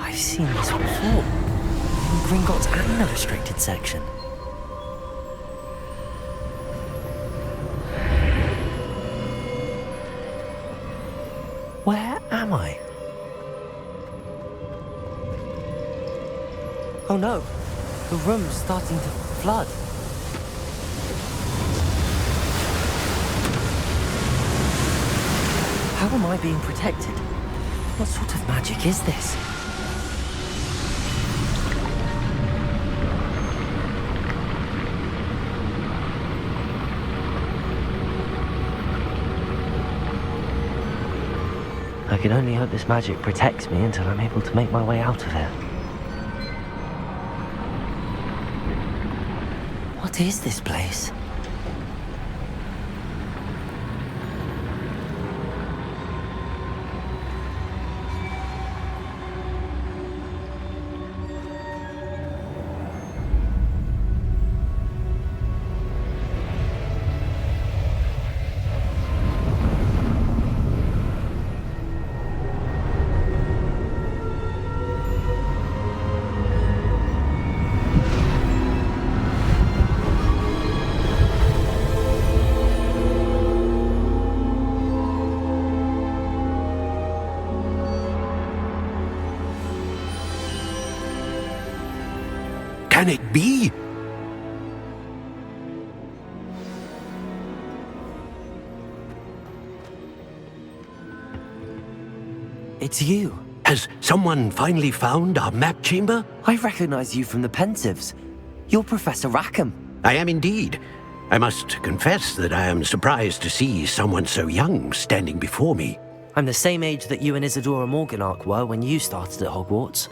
I've seen this before. In Gringotts and the restricted section. Where am I? Oh no, the room's starting to flood. How am I being protected? What sort of magic is this? I can only hope this magic protects me until I'm able to make my way out of here. What is this place? Can it be? It's you. Has someone finally found our map chamber? I recognize you from the Pensives. You're Professor Rackham. I am indeed. I must confess that I am surprised to see someone so young standing before me. I'm the same age that you and Isadora Morganach were when you started at Hogwarts.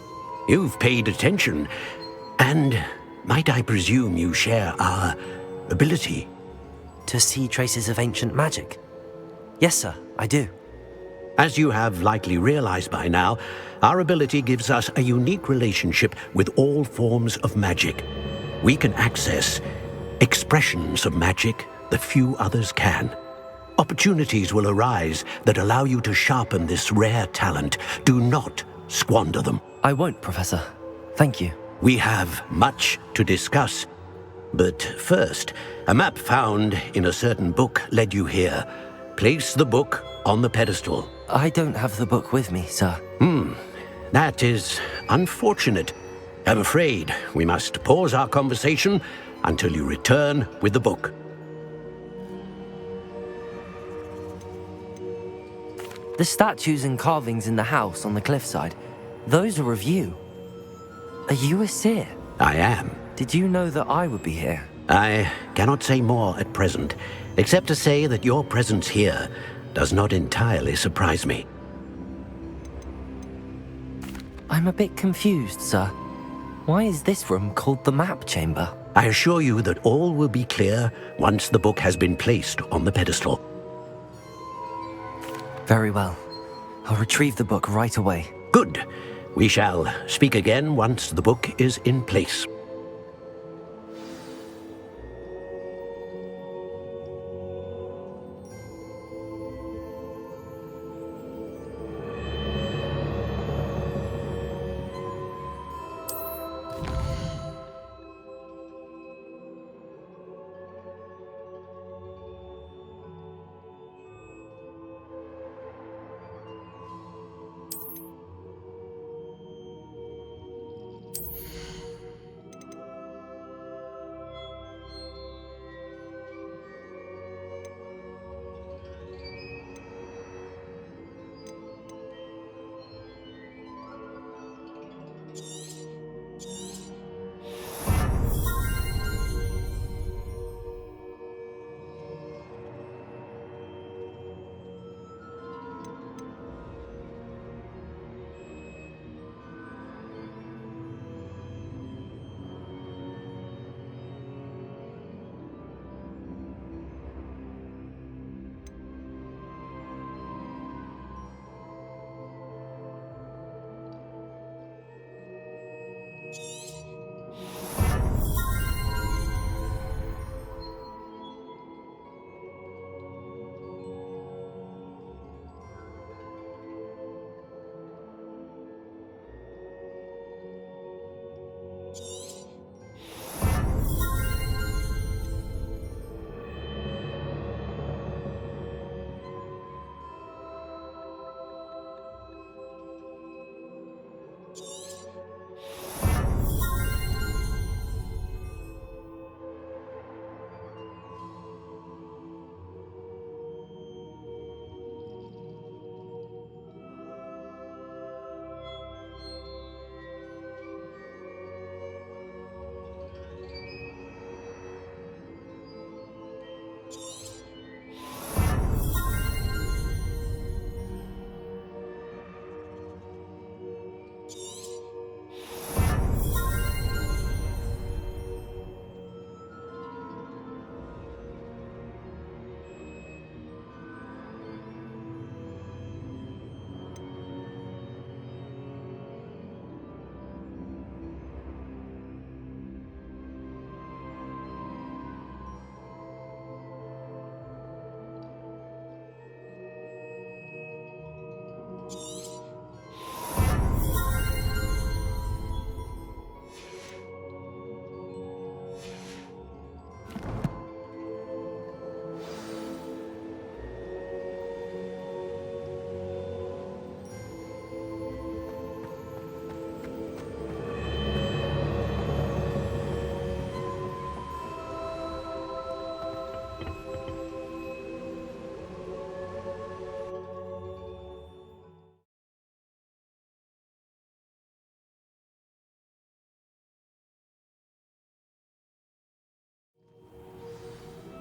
You've paid attention. And might I presume you share our ability? To see traces of ancient magic? Yes, sir, I do. As you have likely realized by now, our ability gives us a unique relationship with all forms of magic. We can access expressions of magic that few others can. Opportunities will arise that allow you to sharpen this rare talent. Do not squander them. I won't, Professor. Thank you. We have much to discuss. But first, a map found in a certain book led you here. Place the book on the pedestal. I don't have the book with me, sir. That is unfortunate. I'm afraid we must pause our conversation until you return with the book. The statues and carvings in the house on the cliffside, those are of you. Are you a seer? I am. Did you know that I would be here? I cannot say more at present, except to say that your presence here does not entirely surprise me. I'm a bit confused, sir. Why is this room called the map chamber? I assure you that all will be clear once the book has been placed on the pedestal. Very well. I'll retrieve the book right away. Good. We shall speak again once the book is in place.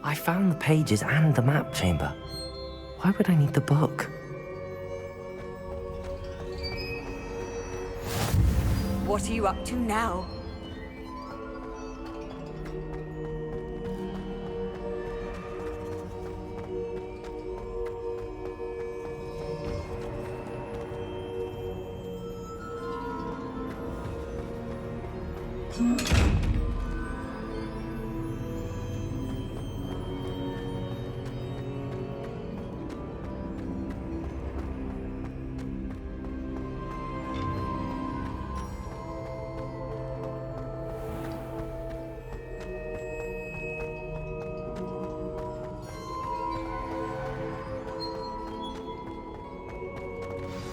I found the pages and the map chamber. Why would I need the book? What are you up to now?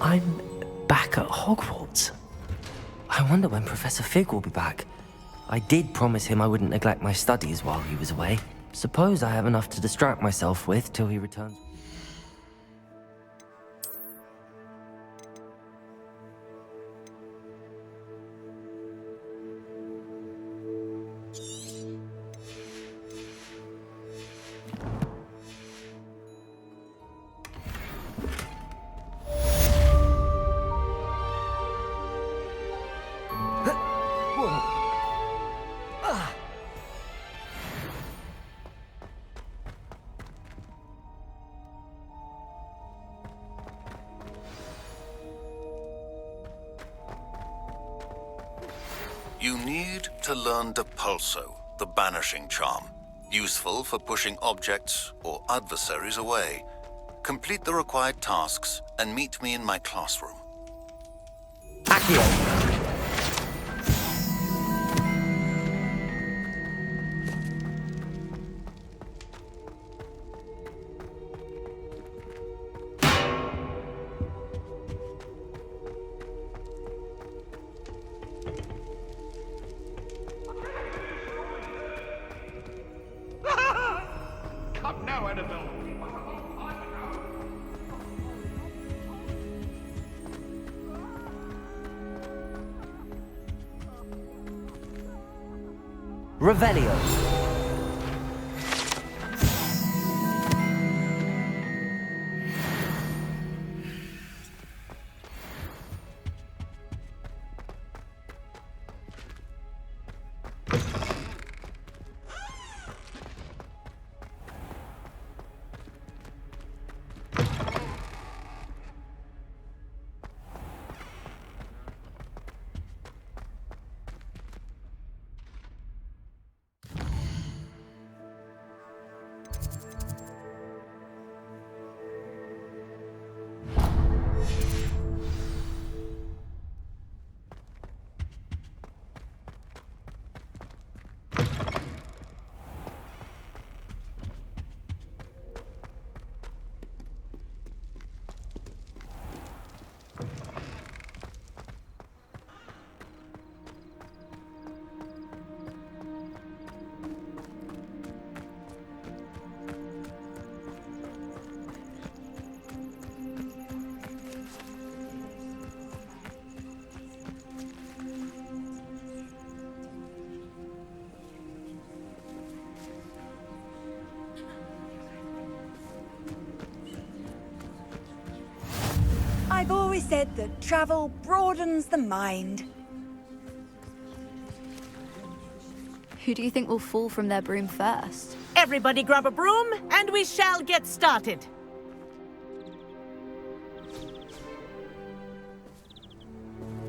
I'm back at Hogwarts. I wonder when Professor Fig will be back. I did promise him I wouldn't neglect my studies while he was away. Suppose I have enough to distract myself with till he returns. You need to learn Depulso, the banishing charm, useful for pushing objects or adversaries away. Complete the required tasks and meet me in my classroom. Accio! Come now, Annabelle. Revelio. I've always said that travel broadens the mind. Who do you think will fall from their broom first? Everybody grab a broom, and we shall get started.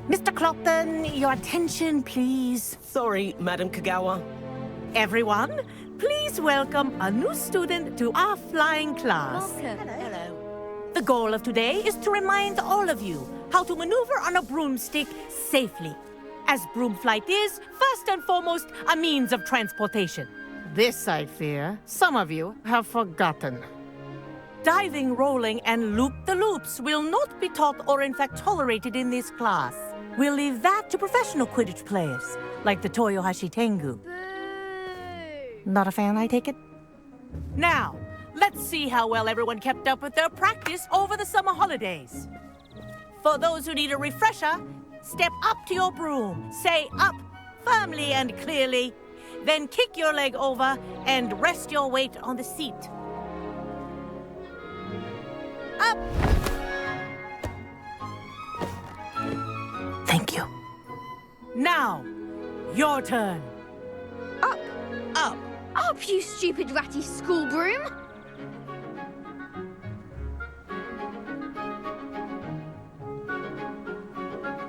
Mr. Clopton, your attention, please. Sorry, Madam Kagawa. Everyone, please welcome a new student to our flying class. Welcome. Hello. The goal of today is to remind all of you how to maneuver on a broomstick safely, as broom flight is, first and foremost, a means of transportation. This, I fear, some of you have forgotten. Diving, rolling, and loop-the-loops will not be taught or in fact tolerated in this class. We'll leave that to professional Quidditch players, like the Toyohashi Tengu. Not a fan, I take it? Now, let's see how well everyone kept up with their practice over the summer holidays. For those who need a refresher, step up to your broom. Say up, firmly and clearly. Then kick your leg over and rest your weight on the seat. Up! Thank you. Now, your turn. Up! Up! Up, you stupid ratty school broom!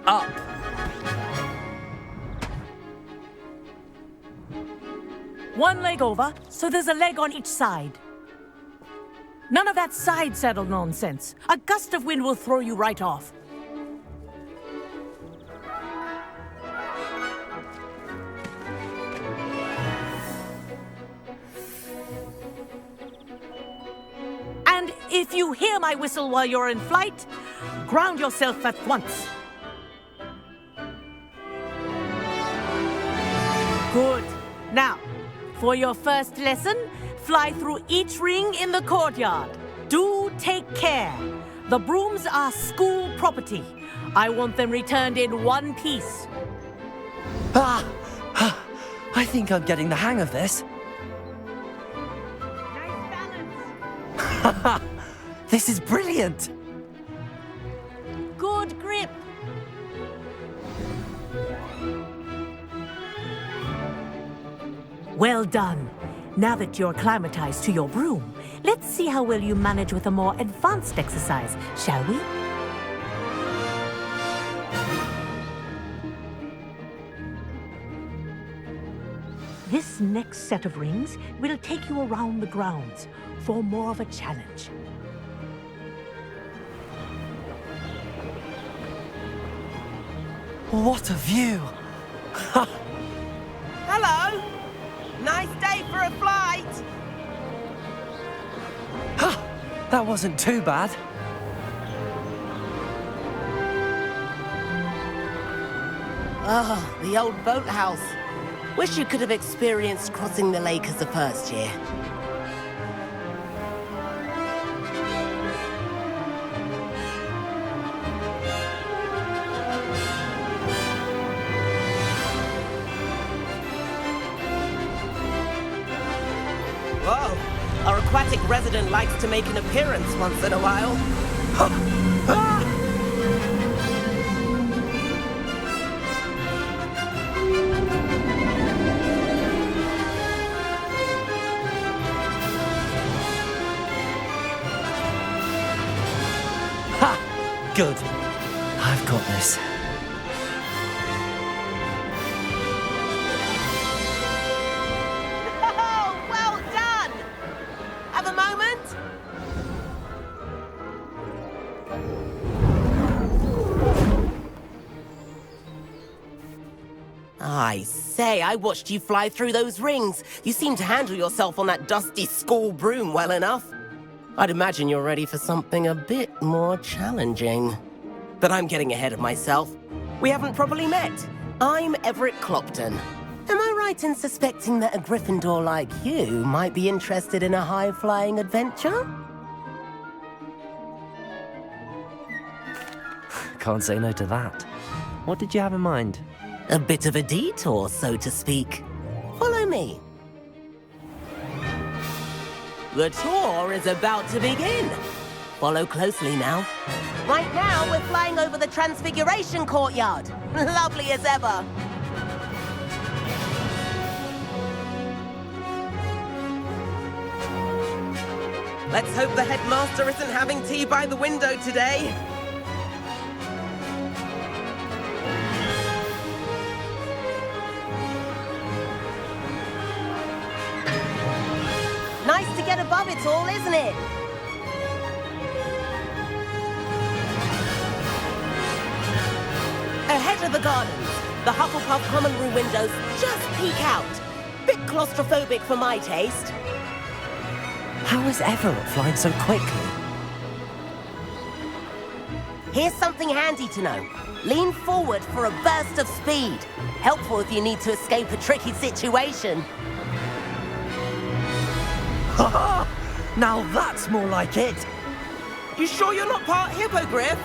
Up. One leg over, so there's a leg on each side. None of that side saddle nonsense. A gust of wind will throw you right off. And if you hear my whistle while you're in flight, ground yourself at once. Good. Now, for your first lesson, fly through each ring in the courtyard. Do take care. The brooms are school property. I want them returned in one piece. I think I'm getting the hang of this. This is brilliant. Good grip. Well done. Now that you're acclimatized to your broom, let's see how well you manage with a more advanced exercise, shall we? This next set of rings will take you around the grounds for more of a challenge. What a view! Hello! Nice day for a flight! That wasn't too bad. Oh, the old boathouse. Wish you could have experienced crossing the lake as a first year. Whoa, our aquatic resident likes to make an appearance once in a while. Good. I've got this. Oh, well done! Have a moment? I say, I watched you fly through those rings. You seem to handle yourself on that dusty school broom well enough. I'd imagine you're ready for something a bit more challenging. But I'm getting ahead of myself. We haven't properly met. I'm Everett Clopton. Am I right in suspecting that a Gryffindor like you might be interested in a high-flying adventure? Can't say no to that. What did you have in mind? A bit of a detour, so to speak. Follow me. The tour is about to begin. Follow closely now. Right now, we're flying over the Transfiguration Courtyard. Lovely as ever. Let's hope the headmaster isn't having tea by the window today. Nice to get above it all, isn't it? Ahead of the gardens, the Hufflepuff common room windows just peek out. Bit claustrophobic for my taste. How is Everett flying so quickly? Here's something handy to know. Lean forward for a burst of speed. Helpful if you need to escape a tricky situation. Now that's more like it. You sure you're not part hippogriff?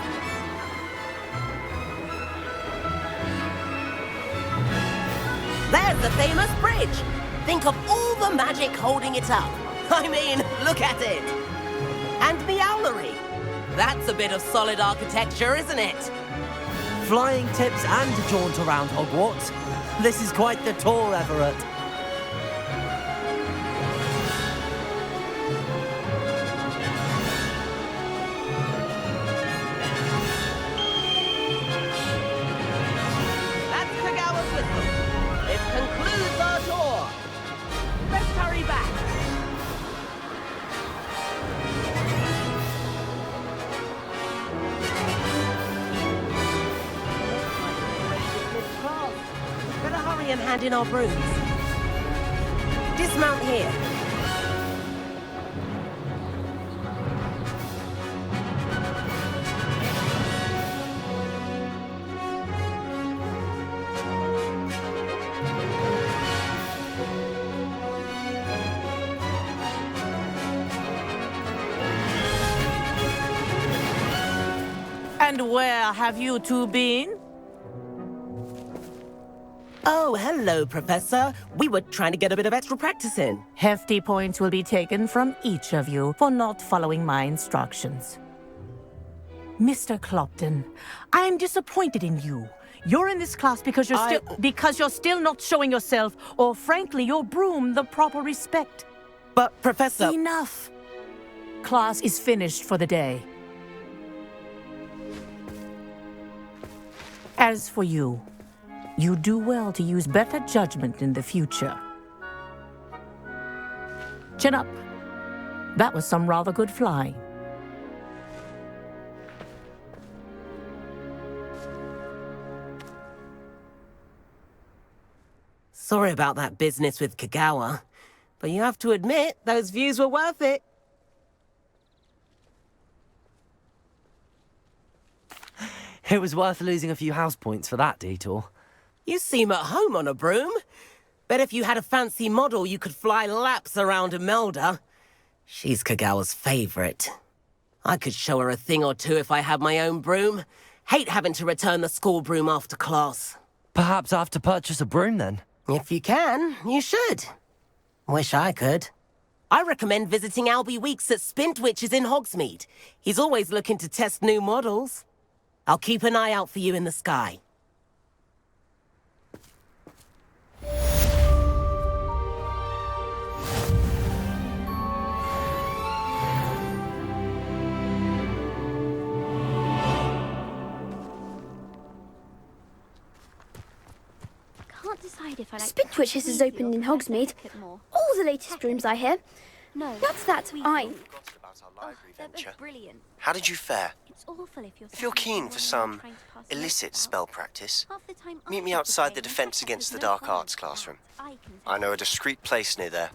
There's the famous bridge. think of all the magic holding it up. I mean, look at it. And the owlery. That's a bit of solid architecture, isn't it? Flying tips and a jaunt around Hogwarts. This is quite the tour, Everett. That's Kagawa's whistle. This concludes our tour. Let's hurry back. Better hurry and hand in our brooms. Dismount here. And where have you two been? Oh, hello, Professor. We were trying to get a bit of extra practice in. Hefty points will be taken from each of you for not following my instructions. Mr. Clopton, I am disappointed in you. You're in this class because you're still not showing yourself, or frankly, your broom the proper respect. But, Professor... Enough. Class is finished for the day. As for you, you do well to use better judgment in the future. Chin up. That was some rather good flying. Sorry about that business with Kagawa, but you have to admit, those views were worth it. It was worth losing a few house points for that detour. You seem at home on a broom. Bet if you had a fancy model, you could fly laps around Imelda. She's Kagawa's favorite. I could show her a thing or two if I had my own broom. Hate having to return the school broom after class. Perhaps I have to purchase a broom then? If you can, you should. Wish I could. I recommend visiting Albie Weeks at Spintwitches in Hogsmeade. He's always looking to test new models. I'll keep an eye out for you in the sky. Can't decide if I like Spintwitches is opened in Hogsmeade. All the latest brooms, I hear. No. What's that? Venture. Brilliant. How did you fare? It's awful If you're keen for some illicit spell practice, meet me outside the Defense Against the Dark Arts classroom. I know a discreet place near there.